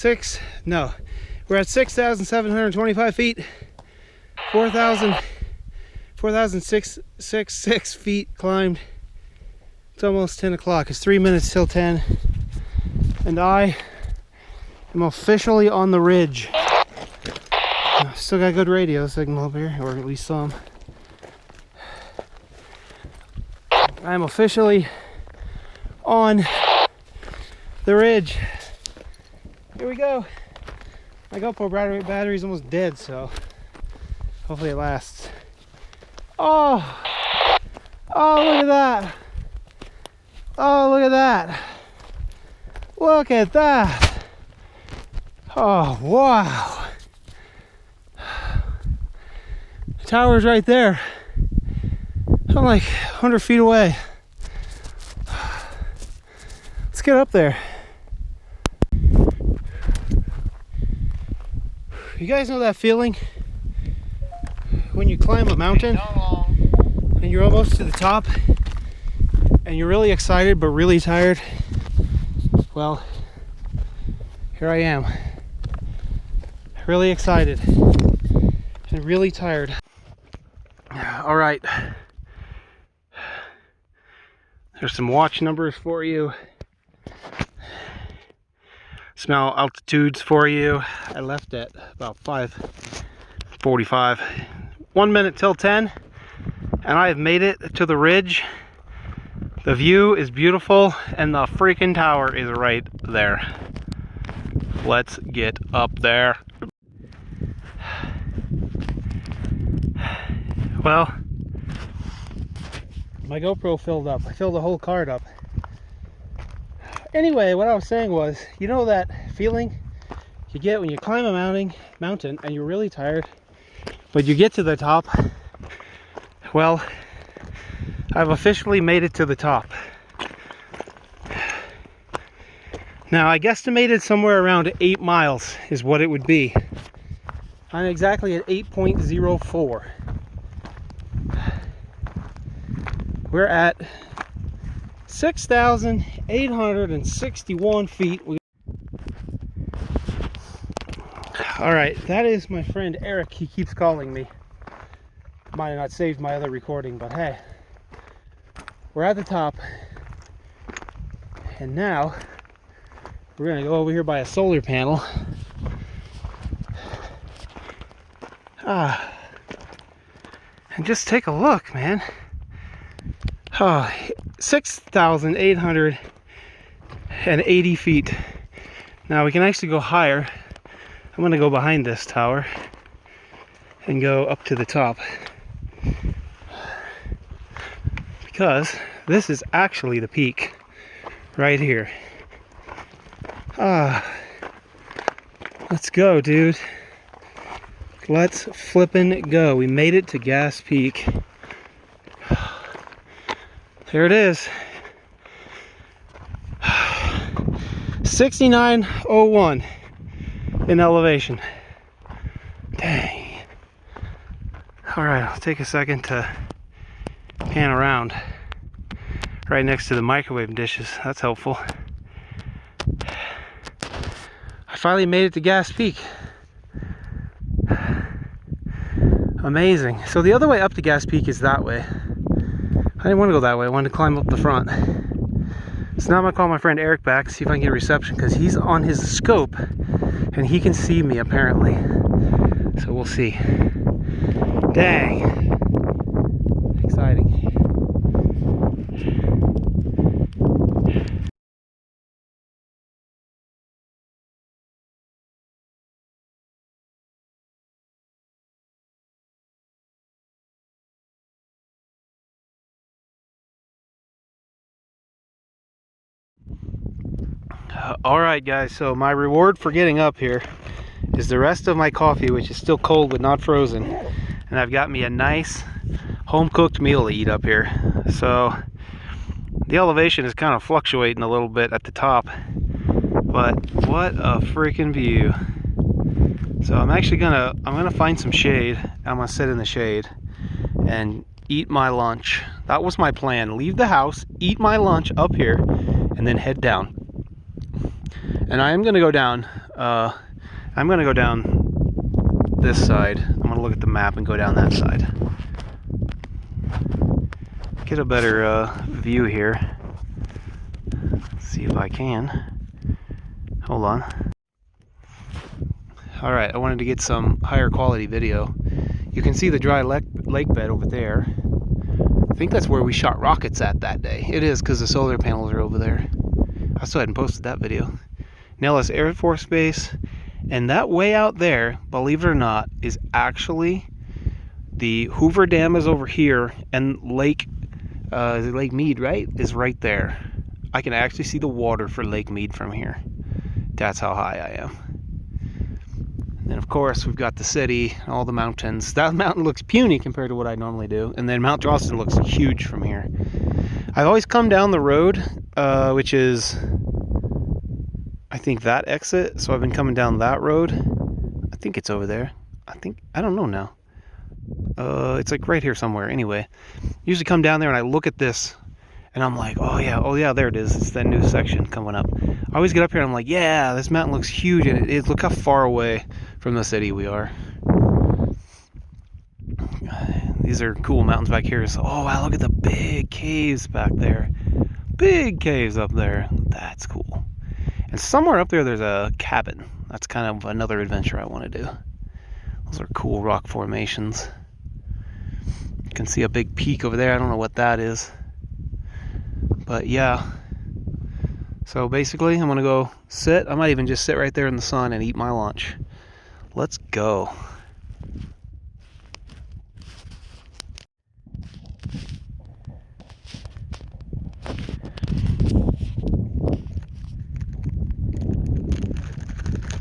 We're at 6,725 feet, 4,666 feet climbed. It's almost 10 o'clock. It's 3 minutes till 10. And I am officially on the ridge. Still got good radio signal up here, or at least some. I'm officially on the ridge. Here we go. My GoPro battery's almost dead, so hopefully it lasts. Oh, look at that. Oh, look at that. Look at that. Oh, wow. The tower's right there. I'm like 100 feet away. Let's get up there. You guys know that feeling when you climb a mountain and you're almost to the top and you're really excited but really tired? Well, here I am, really excited and really tired. All right, there's some watch numbers for you, smell altitudes for you. I left at about 5:45. 1 minute till 10, and I have made it to the ridge. The view is beautiful, and the freaking tower is right there. Let's get up there. Well, my GoPro filled up. I filled the whole card up. Anyway, what I was saying was, you know that feeling you get when you climb a mountain and you're really tired, but you get to the top? Well, I've officially made it to the top. Now, I guesstimated somewhere around 8 miles is what it would be. I'm exactly at 8.04. We're at 6,861 feet. All right, that is my friend Eric. He keeps calling me. Might have not saved my other recording, but hey, we're at the top. And now we're gonna go over here by a solar panel. And just take a look, man. 6,880 feet. Now we can actually go higher. I'm gonna go behind this tower and go up to the top, because this is actually the peak right here. Let's go, dude. Let's flippin' go. We made it to Gas Peak. There it is. 6901 in elevation. Dang. Alright, I'll take a second to pan around. Right next to the microwave dishes. That's helpful. I finally made it to Gas Peak. Amazing. So the other way up to Gas Peak is that way. I didn't want to go that way. I wanted to climb up the front. So now I'm going to call my friend Eric back, see if I can get a reception, because he's on his scope and he can see me apparently. So we'll see. Dang. Exciting. Alright guys, so my reward for getting up here is the rest of my coffee, which is still cold but not frozen. And I've got me a nice home-cooked meal to eat up here. So the elevation is kind of fluctuating a little bit at the top, but what a freaking view. So I'm gonna find some shade. I'm gonna sit in the shade and eat my lunch. That was my plan. Leave the house, eat my lunch up here, and then head down. And I am gonna go down. I'm gonna go down this side. I'm gonna look at the map and go down that side. Get a better view here. Let's see if I can. Hold on. Alright, I wanted to get some higher quality video. You can see the dry lake bed over there. I think that's where we shot rockets at that day. It is, because the solar panels are over there. I still hadn't posted that video. Nellis Air Force Base. And that way out there, believe it or not, is actually the Hoover Dam is over here, and Lake Mead, right? Is right there. I can actually see the water for Lake Mead from here. That's how high I am. And of course, we've got the city, all the mountains. That mountain looks puny compared to what I normally do. And then Mount Johnston looks huge from here. I've always come down the road, which is, I think, that exit. So I've been coming down that road. I think it's over there. I don't know now. It's like right here somewhere. Anyway, usually come down there and I look at this and I'm like, oh yeah, there it is. It's that new section coming up. I always get up here and I'm like, yeah, this mountain looks huge, and it is. Look how far away from the city we are. These are cool mountains back here. So, oh wow, look at the big caves back there. Big caves up there. That's cool. And somewhere up there, there's a cabin. That's kind of another adventure I want to do. Those are cool rock formations. You can see a big peak over there. I don't know what that is. But yeah. So basically, I'm going to go sit. I might even just sit right there in the sun and eat my lunch. Let's go.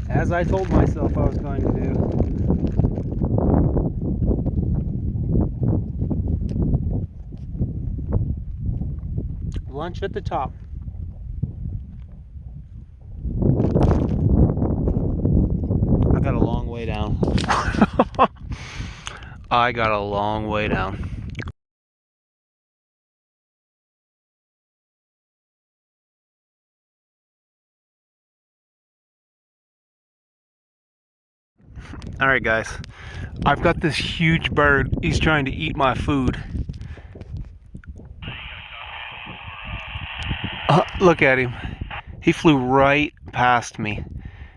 As I told myself I was going to do. Lunch at the top. I got a long way down. I got a long way down. Alright guys, I've got this huge bird. He's trying to eat my food. Look at him. He flew right past me.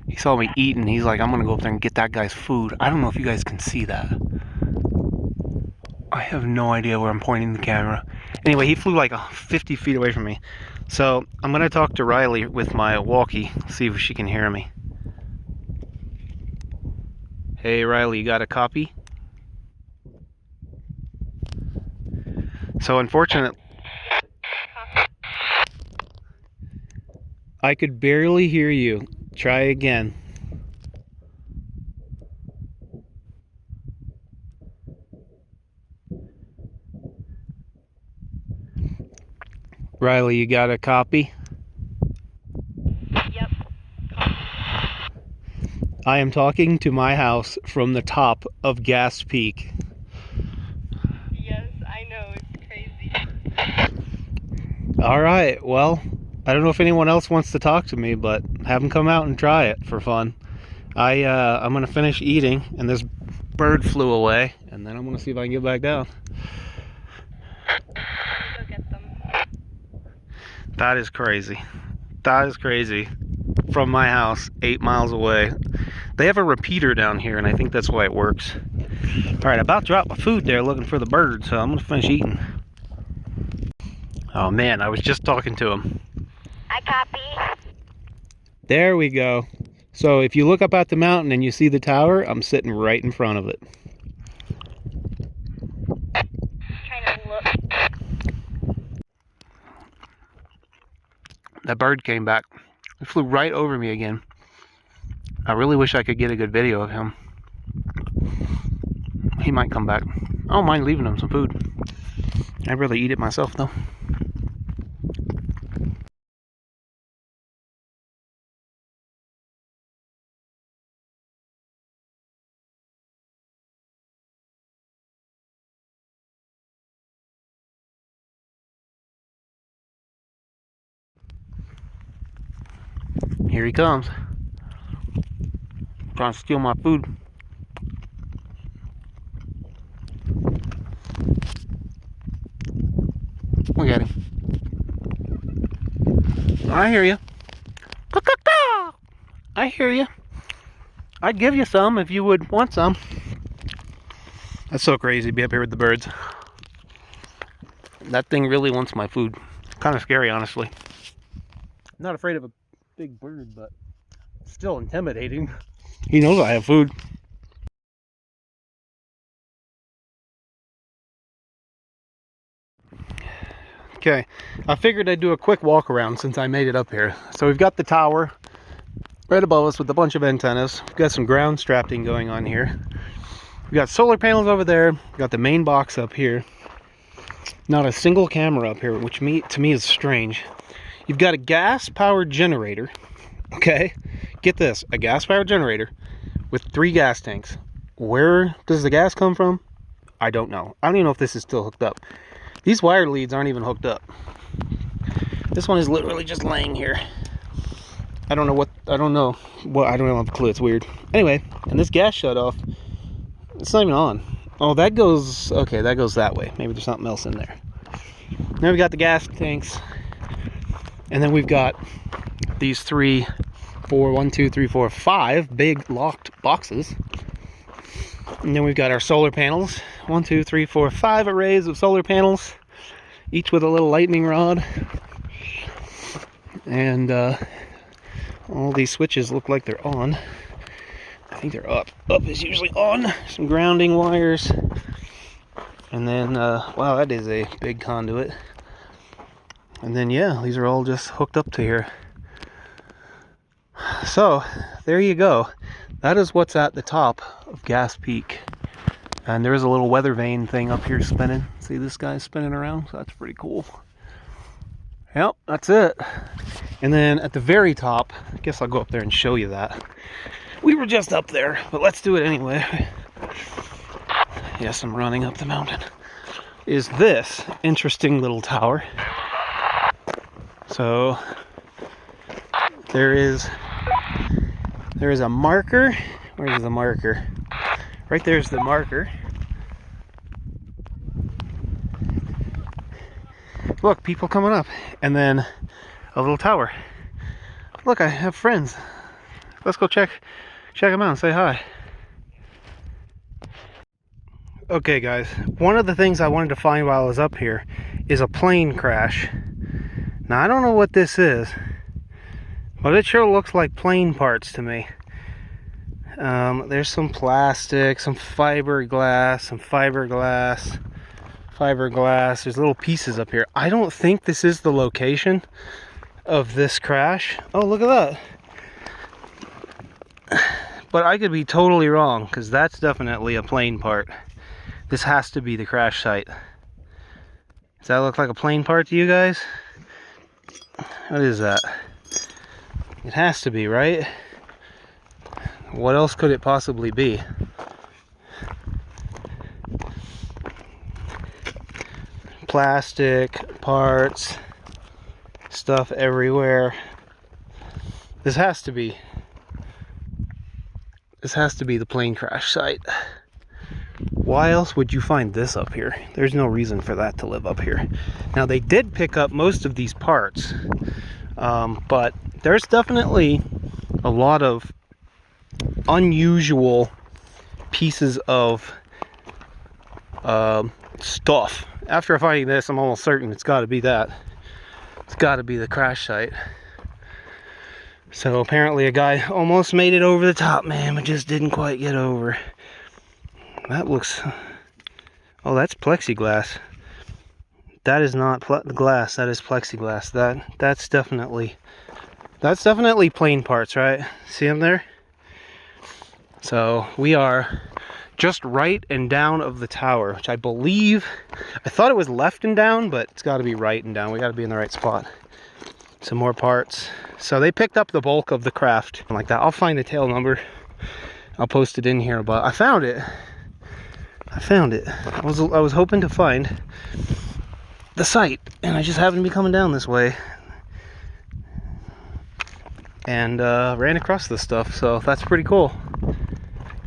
He saw me eating. He's like, I'm gonna go up there and get that guy's food. I don't know if you guys can see that. I have no idea where I'm pointing the camera. Anyway, he flew like 50 feet away from me. So I'm gonna talk to Riley with my walkie, see if she can hear me. Hey Riley, you got a copy? So unfortunately, I could barely hear you. Try again. Riley, you got a copy? Yep. I am talking to my house from the top of Gas Peak. Yes, I know, it's crazy. All right, well, I don't know if anyone else wants to talk to me, but have them come out and try it for fun. I'm gonna finish eating, and this bird flew away, and then I'm gonna see if I can get back down. Go get them. That is crazy. That is crazy. From my house, 8 miles away. They have a repeater down here, and I think that's why it works. All right, about to drop my food there looking for the bird, so I'm gonna finish eating. Oh man, I was just talking to him. I copy. There we go. So if you look up at the mountain and you see the tower, I'm sitting right in front of it. Trying to look. That bird came back. He flew right over me again. I really wish I could get a good video of him. He might come back. I don't mind leaving him some food. I'd rather eat it myself though. Here he comes. Trying to steal my food. Look at him. I hear you. I hear you. I'd give you some if you would want some. That's so crazy to be up here with the birds. That thing really wants my food. Kind of scary, honestly. I'm not afraid of a big bird, but it's still intimidating. He knows I have food. Okay, I figured I'd do a quick walk around since I made it up here. So we've got the tower right above us with a bunch of antennas. We've got some ground strapping going on here. We've got solar panels over there. We've got the main box up here. Not a single camera up here, which to me is strange. You've got a gas-powered generator. Okay, get this, a gas-powered generator with 3 gas tanks. Where does the gas come from? I don't know. I don't even know if this is still hooked up. These wire leads aren't even hooked up. This one is literally just laying here. I don't have a clue, it's weird. Anyway, and this gas shut off, it's not even on. Oh, that goes, okay, that goes that way. Maybe there's something else in there. Now we've got the gas tanks. And then we've got these 5 big locked boxes. And then we've got our solar panels. 5 arrays of solar panels, each with a little lightning rod. And all these switches look like they're on. I think they're up. Up is usually on. Some grounding wires. And then, wow, that is a big conduit. And then, yeah, these are all just hooked up to here. So, there you go. That is what's at the top of Gas Peak. And there's a little weather vane thing up here spinning. See this guy spinning around? So that's pretty cool. Yep, that's it. And then at the very top, I guess I'll go up there and show you that. We were just up there, but let's do it anyway. Yes, I'm running up the mountain. Is this interesting little tower. So there is a marker. Where's the marker? Right there's the marker. Look, people coming up. And then a little tower. Look, I have friends. Let's go check them out and say hi. Okay guys, one of the things I wanted to find while I was up here is a plane crash. Now I don't know what this is, but it sure looks like plane parts to me. There's some plastic, some fiberglass, there's little pieces up here. I don't think this is the location of this crash. Oh, look at that. But I could be totally wrong, because that's definitely a plane part. This has to be the crash site. Does that look like a plane part to you guys? What is that? It has to be, right? What else could it possibly be? Plastic, parts, stuff everywhere. This has to be the plane crash site. Why else would you find this up here? There's no reason for that to live up here. Now, they did pick up most of these parts, but there's definitely a lot of unusual pieces of stuff. After finding this, I'm almost certain it's got to be that. It's got to be the crash site. So apparently a guy almost made it over the top, man, but just didn't quite get over. That looks... Oh, that's plexiglass. That is not glass, that is plexiglass. That's definitely plane parts, right? See them there? So we are just right and down of the tower, which I believe, I thought it was left and down, but it's got to be right and down. We got to be in the right spot. Some more parts. So they picked up the bulk of the craft like that. I'll find the tail number. I'll post it in here, but I found it. I was hoping to find the site, and I just happened to be coming down this way and ran across this stuff. So that's pretty cool.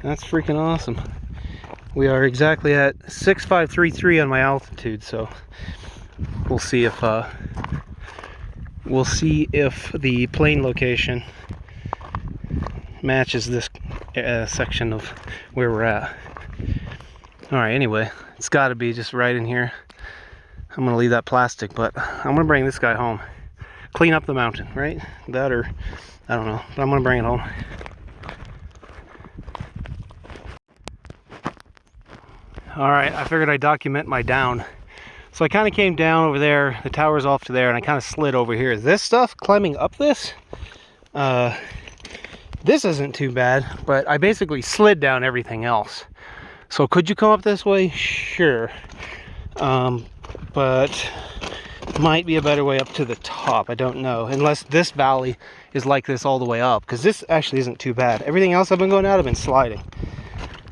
That's freaking awesome. We are exactly at 6533 on my altitude, so we'll see if the plane location matches this section of where we're at. All right, anyway, it's got to be just right in here. I'm gonna leave that plastic, but I'm gonna bring this guy home. Clean up the mountain, right? That, or I don't know, but I'm gonna bring it home. All right, I figured I'd document my down. So I kind of came down over there, the tower's off to there, and I kind of slid over here. This stuff, climbing up this isn't too bad, but I basically slid down everything else. So could you come up this way? Sure. But might be a better way up to the top, I don't know. Unless this valley is like this all the way up, because this actually isn't too bad. Everything else I've been going out, I've been sliding.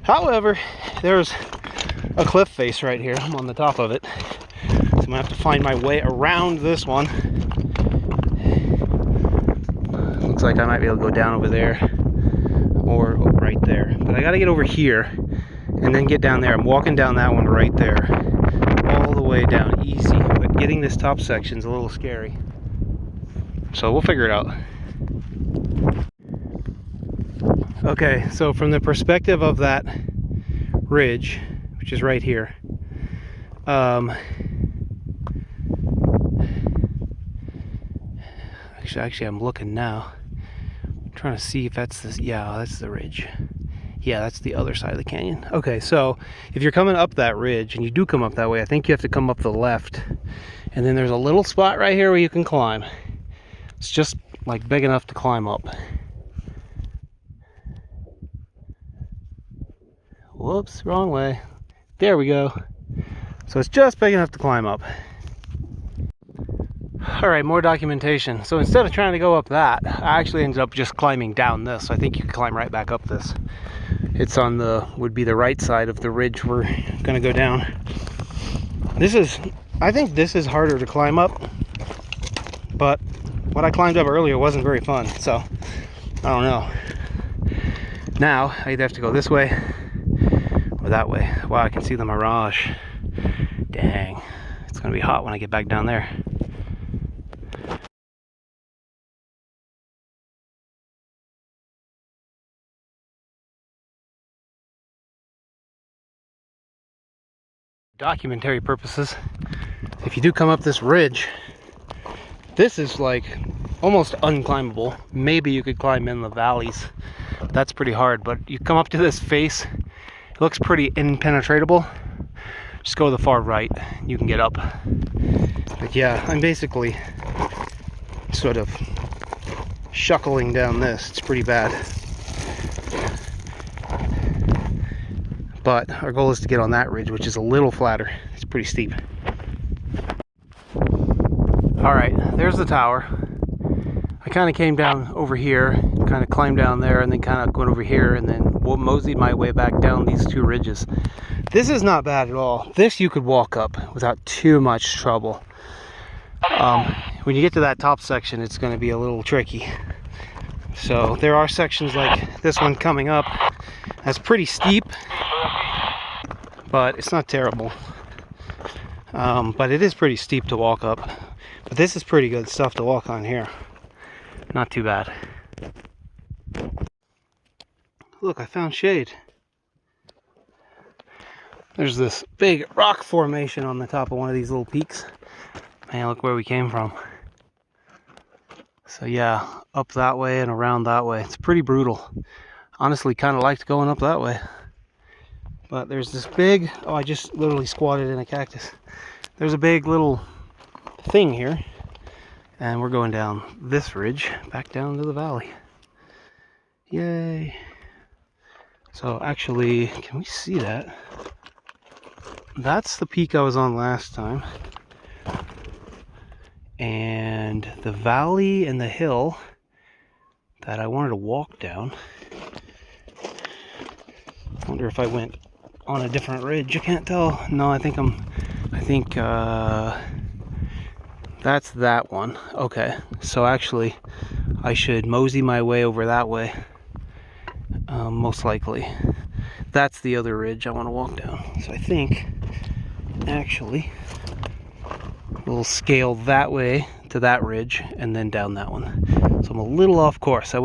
However, there's a cliff face right here. I'm on the top of it. So I'm gonna have to find my way around this one. Looks like I might be able to go down over there or right there. But I gotta get over here and then get down there. I'm walking down that one right there. All the way down, easy. But getting this top section's a little scary. So we'll figure it out. Okay, so from the perspective of that ridge, which is right here, actually I'm looking now. I'm trying to see if that's this. Yeah, that's the ridge. Yeah, that's the other side of the canyon. Okay, so if you're coming up that ridge, and you do come up that way, I think you have to come up the left. And then there's a little spot right here where you can climb. It's just like big enough to climb up. Whoops, wrong way. There we go. So it's just big enough to climb up. All right, more documentation. So instead of trying to go up that, I actually ended up just climbing down this. So I think you can climb right back up this. It's on would be the right side of the ridge we're gonna go down. I think this is harder to climb up, but what I climbed up earlier wasn't very fun, so I don't know. Now I either have to go this way or that way. Wow, I can see the mirage. Dang, it's gonna be hot when I get back down there. Documentary purposes, if you do come up this ridge, this is like almost unclimbable. Maybe you could climb in the valleys. That's pretty hard, but you come up to this face, it looks pretty impenetrable. Just go to the far right, you can get up. But yeah, I'm basically sort of shuckling down this. It's pretty bad. But our goal is to get on that ridge, which is a little flatter. It's pretty steep. All right, there's the tower. I kind of came down over here, kind of climbed down there and then kind of went over here and then moseyed my way back down these two ridges. This is not bad at all. This you could walk up without too much trouble. When you get to that top section, it's going to be a little tricky. So there are sections like this one coming up that's pretty steep, but it's not terrible. But it is pretty steep to walk up. But this is pretty good stuff to walk on here. Not too bad. Look, I found shade. There's this big rock formation on the top of one of these little peaks. Man, look where we came from. So yeah, up that way and around that way. It's pretty brutal. Honestly, kind of liked going up that way. But there's this big, oh, I just literally squatted in a cactus. There's a big little thing here. And we're going down this ridge, back down to the valley. Yay. So actually, can we see that? That's the peak I was on last time. And the valley and the hill that I wanted to walk down. I wonder if I went on a different ridge. I can't tell. No, I think that's that one. Okay, so actually I should mosey my way over that way. Most likely. That's the other ridge I want to walk down. So I think actually we'll scale that way to that ridge and then down that one. So I'm a little off course. I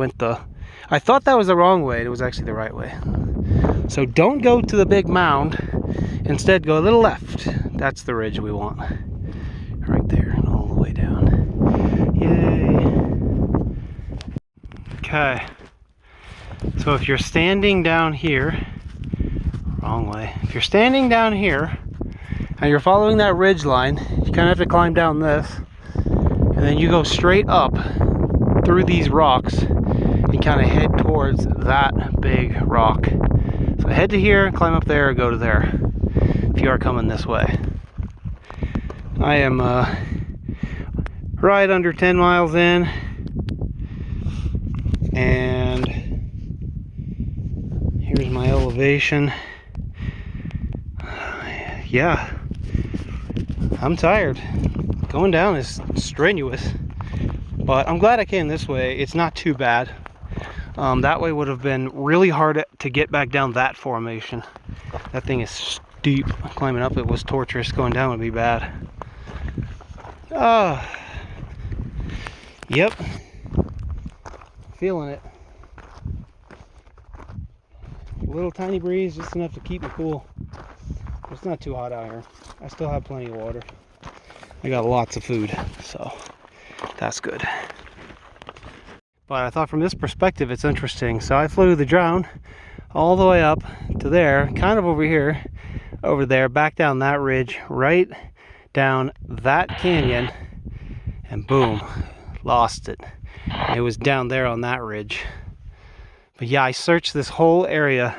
thought that was the wrong way. It was actually the right way. So don't go to the big mound. Instead, go a little left. That's the ridge we want. Right there, and all the way down. Yay. Okay. So if you're standing down here, wrong way. If you're standing down here and you're following that ridge line, you kind of have to climb down this, and then you go straight up through these rocks and kind of head towards that big rock. So head to here, climb up there, go to there if you are coming this way. I am right under 10 miles in, and here's my elevation. Yeah, I'm tired. Going down is strenuous, but I'm glad I came this way. It's not too bad. That way would have been really hard to get back down that formation. That thing is steep. Climbing up it was torturous. Going down would be bad. Yep. Feeling it. A little tiny breeze, just enough to keep me cool. It's not too hot out here. I still have plenty of water. I got lots of food, so that's good. But I thought from this perspective it's interesting. So I flew the drone all the way up to there, kind of over here, over there, back down that ridge, right down that canyon, and boom, lost it. It was down there on that ridge. But yeah, I searched this whole area,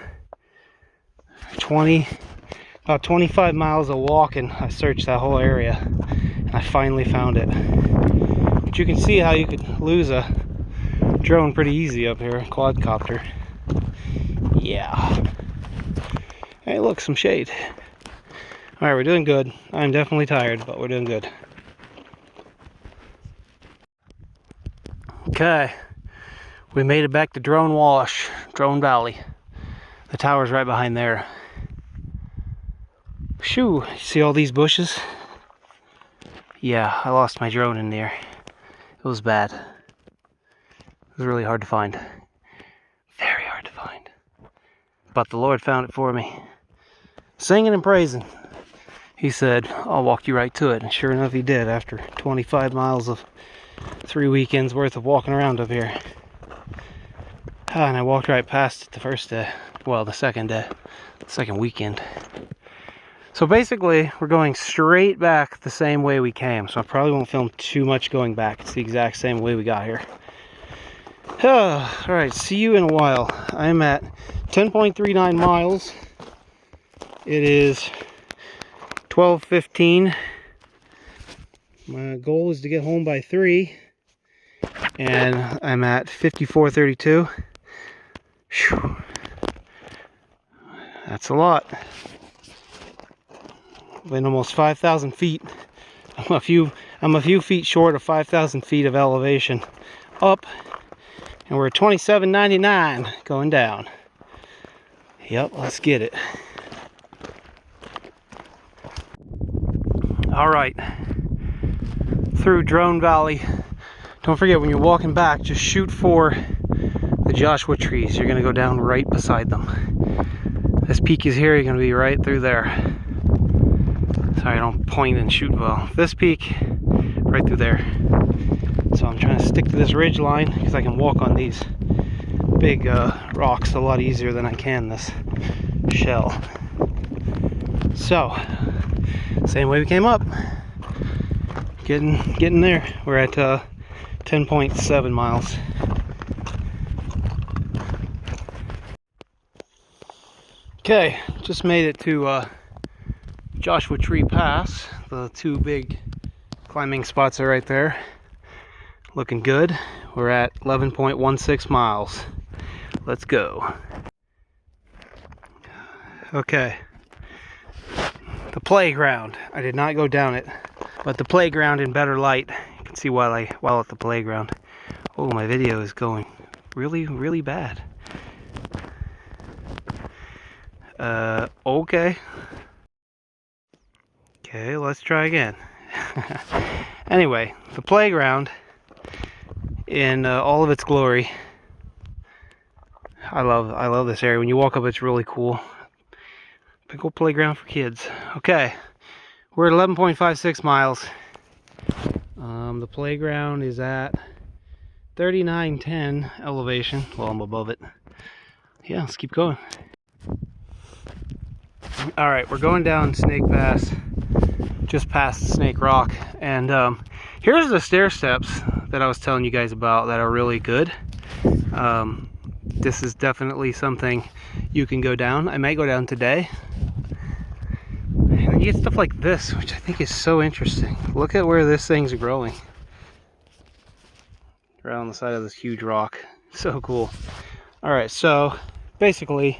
about 25 miles of walking. I searched that whole area, and I finally found it. But you can see how you could lose a drone pretty easy up here, quadcopter. Yeah. Hey, look, some shade. All right, we're doing good. I'm definitely tired, but we're doing good. Okay, we made it back to Drone Valley. The tower's right behind there. Shoo, see all these bushes? Yeah, I lost my drone in there. It was bad. It was really hard to find. Very hard to find. But the Lord found it for me. Singing and praising. He said, I'll walk you right to it. And sure enough, he did after 25 miles of 3 weekends worth of walking around up here. And I walked right past it the first day. Well, the second day. The second weekend. So basically, we're going straight back the same way we came. So I probably won't film too much going back. It's the exact same way we got here. Alright, see you in a while. I'm at 10.39 miles. It is 12:15. My goal is to get home by 3. and I'm at 54.32. Whew. That's a lot. Been almost 5,000 feet. I'm a few feet short of 5,000 feet of elevation up, and we're at 27.99 going down. Yep, let's get it. All right, through Drone Valley. Don't forget, when you're walking back, just shoot for the Joshua trees. You're gonna go down right beside them. This peak is here, you're gonna be right through there. Sorry, I don't point and shoot well. This peak, right through there. So I'm trying to stick to this ridge line because I can walk on these big rocks a lot easier than I can this shell. So, same way we came up. Getting there. We're at 10.7 miles. Okay, just made it to Joshua Tree Pass. The two big climbing spots are right there. Looking good. We're at 11.16 miles. Let's go. Okay. The playground. I did not go down it, but the playground in better light. You can see while at the playground. Oh, my video is going really bad. Okay. Okay, let's try again. Anyway, the playground in all of its glory. I love this area. When you walk up, it's really cool. Big old playground for kids. Okay, we're at 11.56 miles. The playground is at 39.10 elevation. Well, I'm above it. Yeah, let's keep going. All right, we're going down Snake Pass, just past Snake Rock, and here's the stair steps that I was telling you guys about that are really good. This is definitely something you can go down. I might go down today. And you get stuff like this, which I think is so interesting. Look at where this thing's growing. Right on the side of this huge rock. So cool. All right, so basically,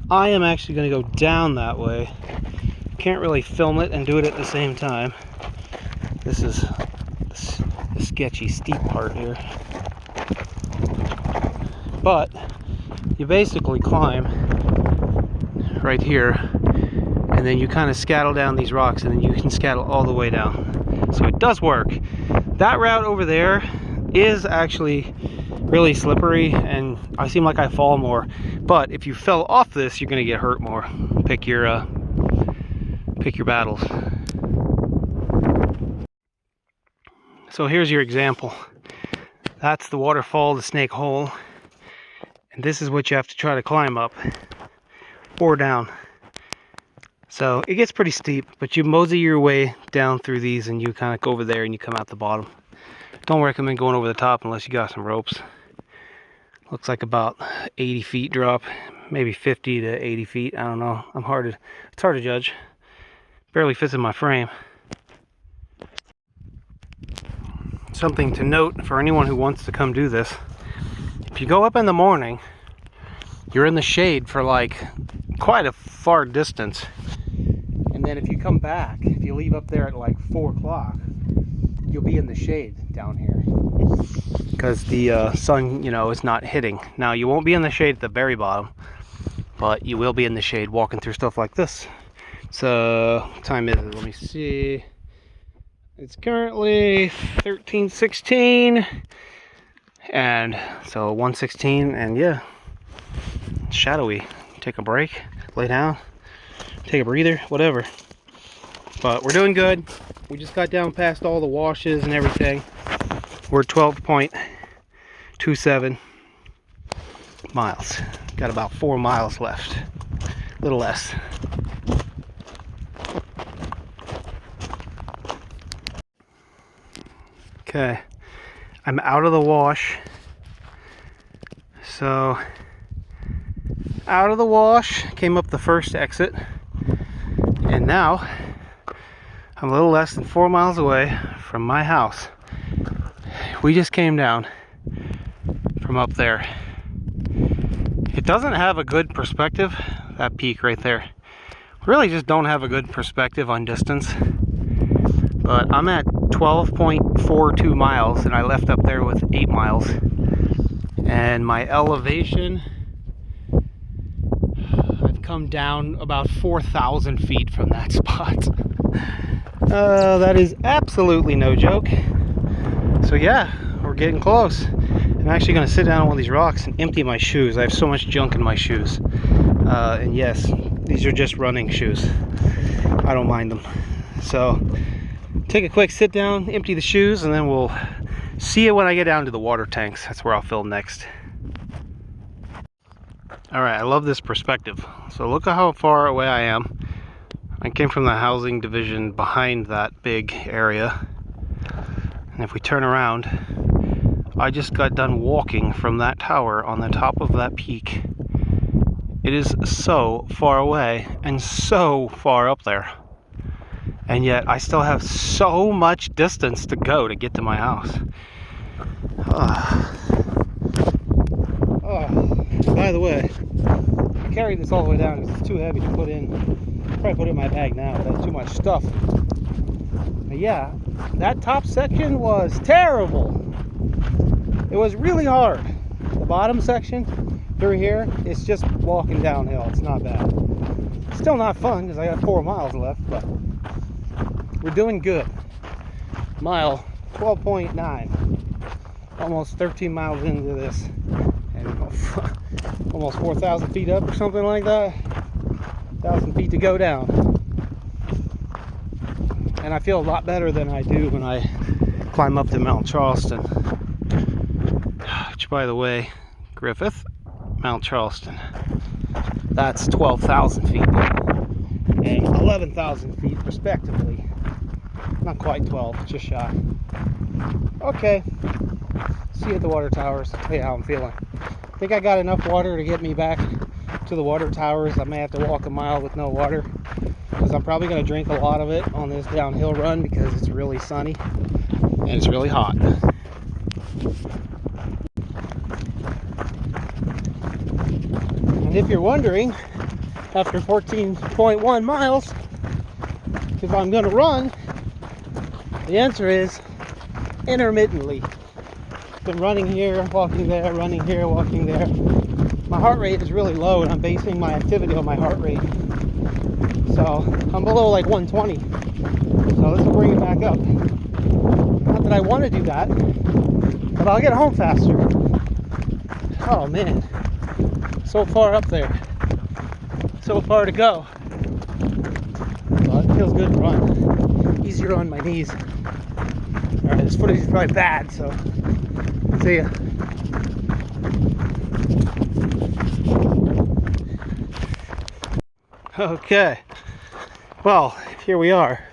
I am actually going to go down that way. Can't really film it and do it at the same time. This is the sketchy, steep part here. But you basically climb right here, and then you kind of scuttle down these rocks, and then you can scuttle all the way down. So it does work. That route over there is actually really slippery, and I seem like I fall more. But if you fell off this, you're gonna get hurt more. Pick your battles. So here's your example. That's the waterfall, the Snake Hole, and this is what you have to try to climb up or down. So it gets pretty steep, but you mosey your way down through these, and you kind of go over there and you come out the bottom. Don't recommend going over the top unless you got some ropes. Looks like about 80 feet drop, maybe 50 to 80 feet. I don't know. It's hard to judge. Barely fits in my frame. Something to note for anyone who wants to come do this. If you go up in the morning, you're in the shade for like quite a far distance. And then if you come back, if you leave up there at like 4 o'clock, you'll be in the shade down here. Because the sun, is not hitting. Now, you won't be in the shade at the very bottom, but you will be in the shade walking through stuff like this. So, what time is it? Let me see. It's currently 13:16, and so 1:16, and yeah, shadowy. Take a break, lay down, take a breather, whatever. But we're doing good. We just got down past all the washes and everything. We're 12.27 miles. Got about 4 miles left, a little less. Okay, I'm out of the wash. So, out of the wash, came up the first exit, and now I'm a little less than 4 miles away from my house. We just came down from up there. It doesn't have a good perspective, that peak right there. We really just don't have a good perspective on distance. But I'm at 12.42 miles and I left up there with 8 miles. And my elevation, I've come down about 4,000 feet from that spot. That is absolutely no joke. So yeah, we're getting close. I'm actually going to sit down on one of these rocks and empty my shoes. I have so much junk in my shoes. And yes, these are just running shoes. I don't mind them. So take a quick sit down, empty the shoes, and then we'll see it when I get down to the water tanks. That's where I'll film next. Alright, I love this perspective. So look at how far away I am. I came from the housing division behind that big area. And if we turn around, I just got done walking from that tower on the top of that peak. It is so far away and so far up there. And yet I still have so much distance to go to get to my house. By the way, I carried this all the way down because it's too heavy to put in. Probably put it in my bag now, but that's too much stuff. But yeah, that top section was terrible. It was really hard. The bottom section through here, it's just walking downhill. It's not bad. Still not fun because I got 4 miles left, but we're doing good. Mile 12.9. Almost 13 miles into this. And almost 4,000 feet up or something like that. 1,000 feet to go down. And I feel a lot better than I do when I climb up to Mount Charleston. Which, by the way, Griffith, Mount Charleston. That's 12,000 feet and 11,000 feet respectively. Not quite 12, just shy. Okay, see you at the water towers. Tell you how I'm feeling. I think I got enough water to get me back to the water towers. I may have to walk a mile with no water because I'm probably going to drink a lot of it on this downhill run because it's really sunny and it's really hot. And if you're wondering, after 14.1 miles, if I'm going to run, the answer is intermittently. Been running here, walking there, running here, walking there. My heart rate is really low and I'm basing my activity on my heart rate. So I'm below like 120. So this will bring it back up. Not that I want to do that, but I'll get home faster. Oh man, so far up there. So far to go. Well, it feels good to run. Easier on my knees. Alright, this footage is probably bad, so see ya. Okay, well, here we are.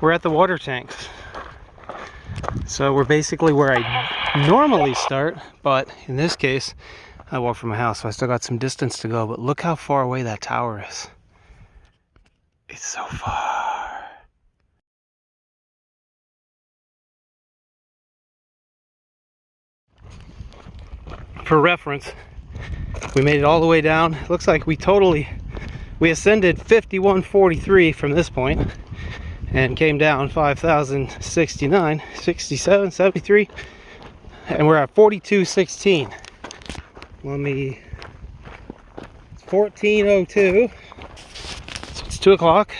We're at the water tanks. So we're basically where I normally start, but in this case, I walk from my house, so I still got some distance to go, but look how far away that tower is. It's so far. For reference, we made it all the way down. It looks like we ascended 5143 from this point and came down 5,069, 67, 73, and we're at 4216. It's 14:02, so it's 2 o'clock.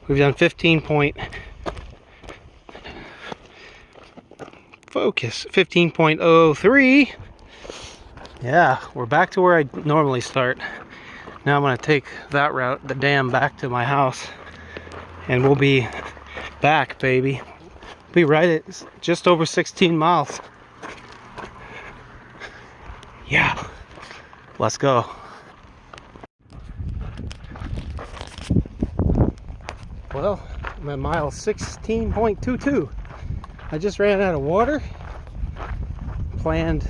We've done 15.03. Yeah, we're back to where I normally start. Now I'm going to take that route, the dam, back to my house, and we'll be back, baby. Be right at just over 16 miles. Yeah, let's go. Well, I'm at mile 16.22. I just ran out of water. Planned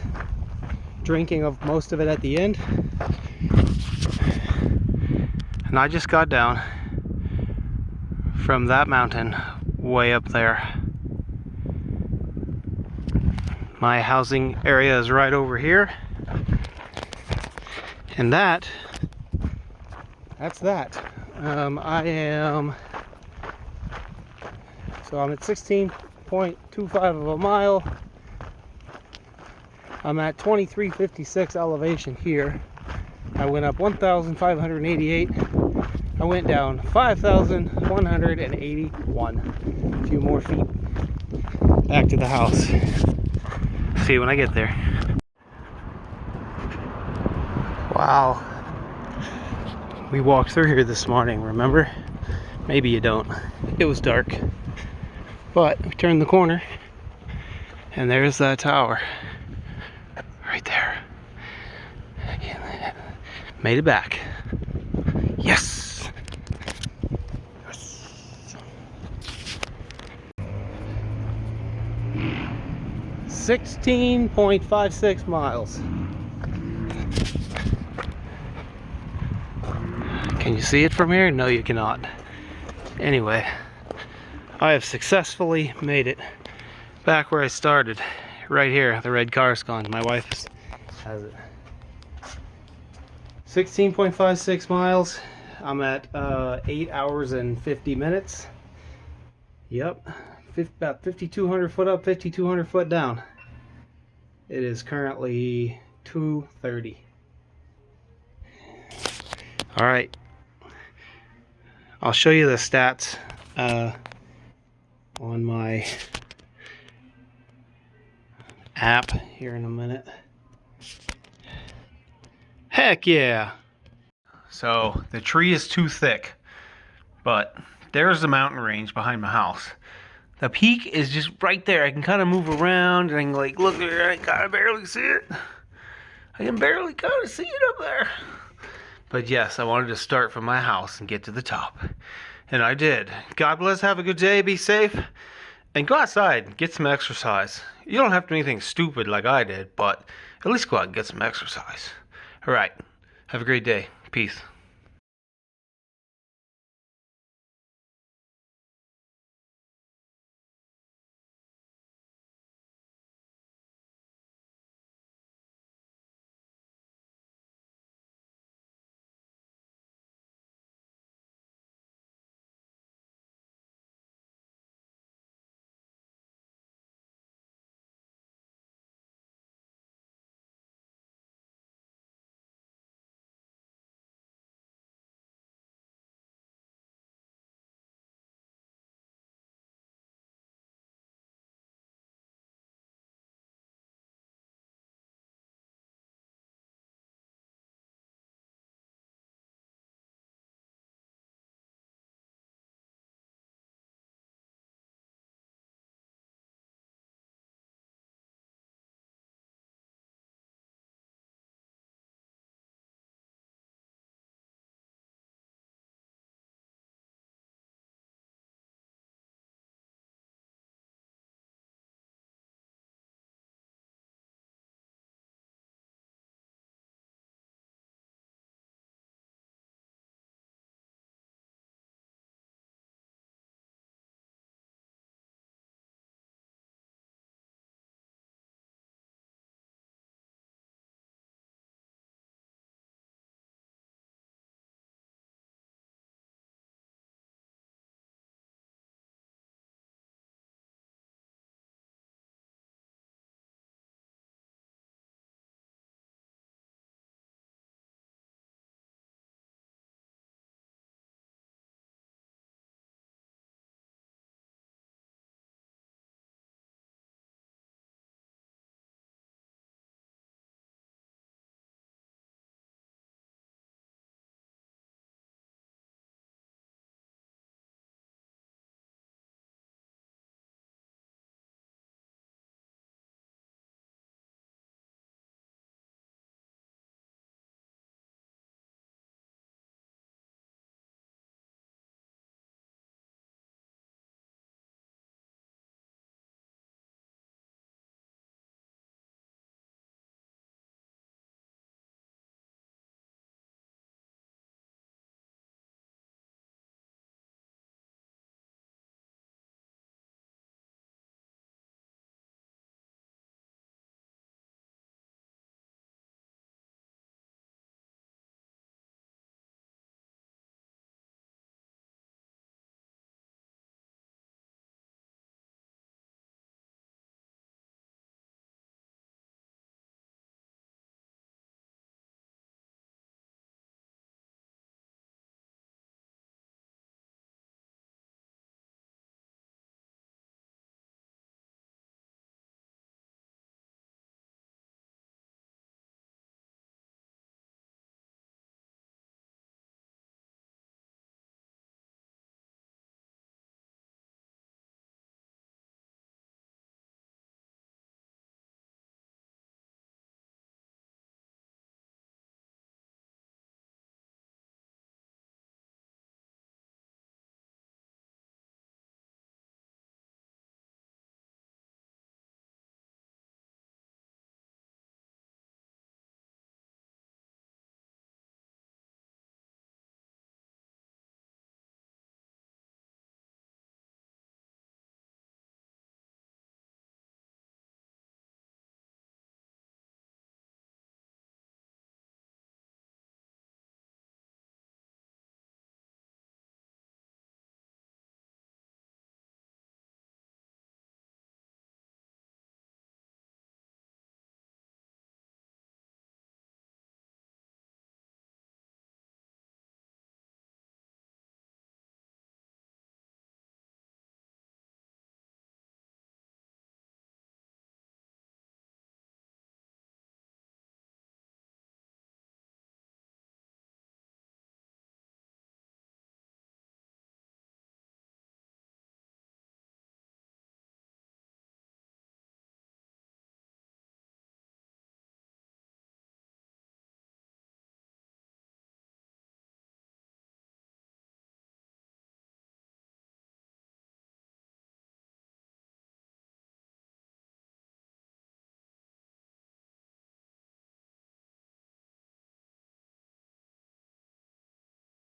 drinking of most of it at the end. And I just got down from that mountain way up there. My housing area is right over here. And that's that. I'm at 16.25 of a mile. I'm at 2356 elevation here. I went up 1,588. I went down 5,181. A few more feet back to the house. See you when I get there. Wow. We walked through here this morning, remember? Maybe you don't. It was dark. But we turned the corner and there's that tower. Right there. Made it back. Yes! Yes. 16.56 miles. Can you see it from here? No, you cannot. Anyway, I have successfully made it back where I started. Right here, the red car's gone. My wife has it. 16.56 miles. I'm at 8 hours and 50 minutes. Yep, about 5,200 foot up, 5,200 foot down. It is currently 2:30. All right, I'll show you the stats on my app here in a minute. Heck yeah! So the tree is too thick, but there's the mountain range behind my house. The peak is just right there. I can kind of move around and I can like look there. I kind of barely see it. I can barely kind of see it up there. But yes, I wanted to start from my house and get to the top. And I did. God bless, have a good day, be safe, and go outside and get some exercise. You don't have to do anything stupid like I did, but at least go out and get some exercise. Alright, have a great day. Peace.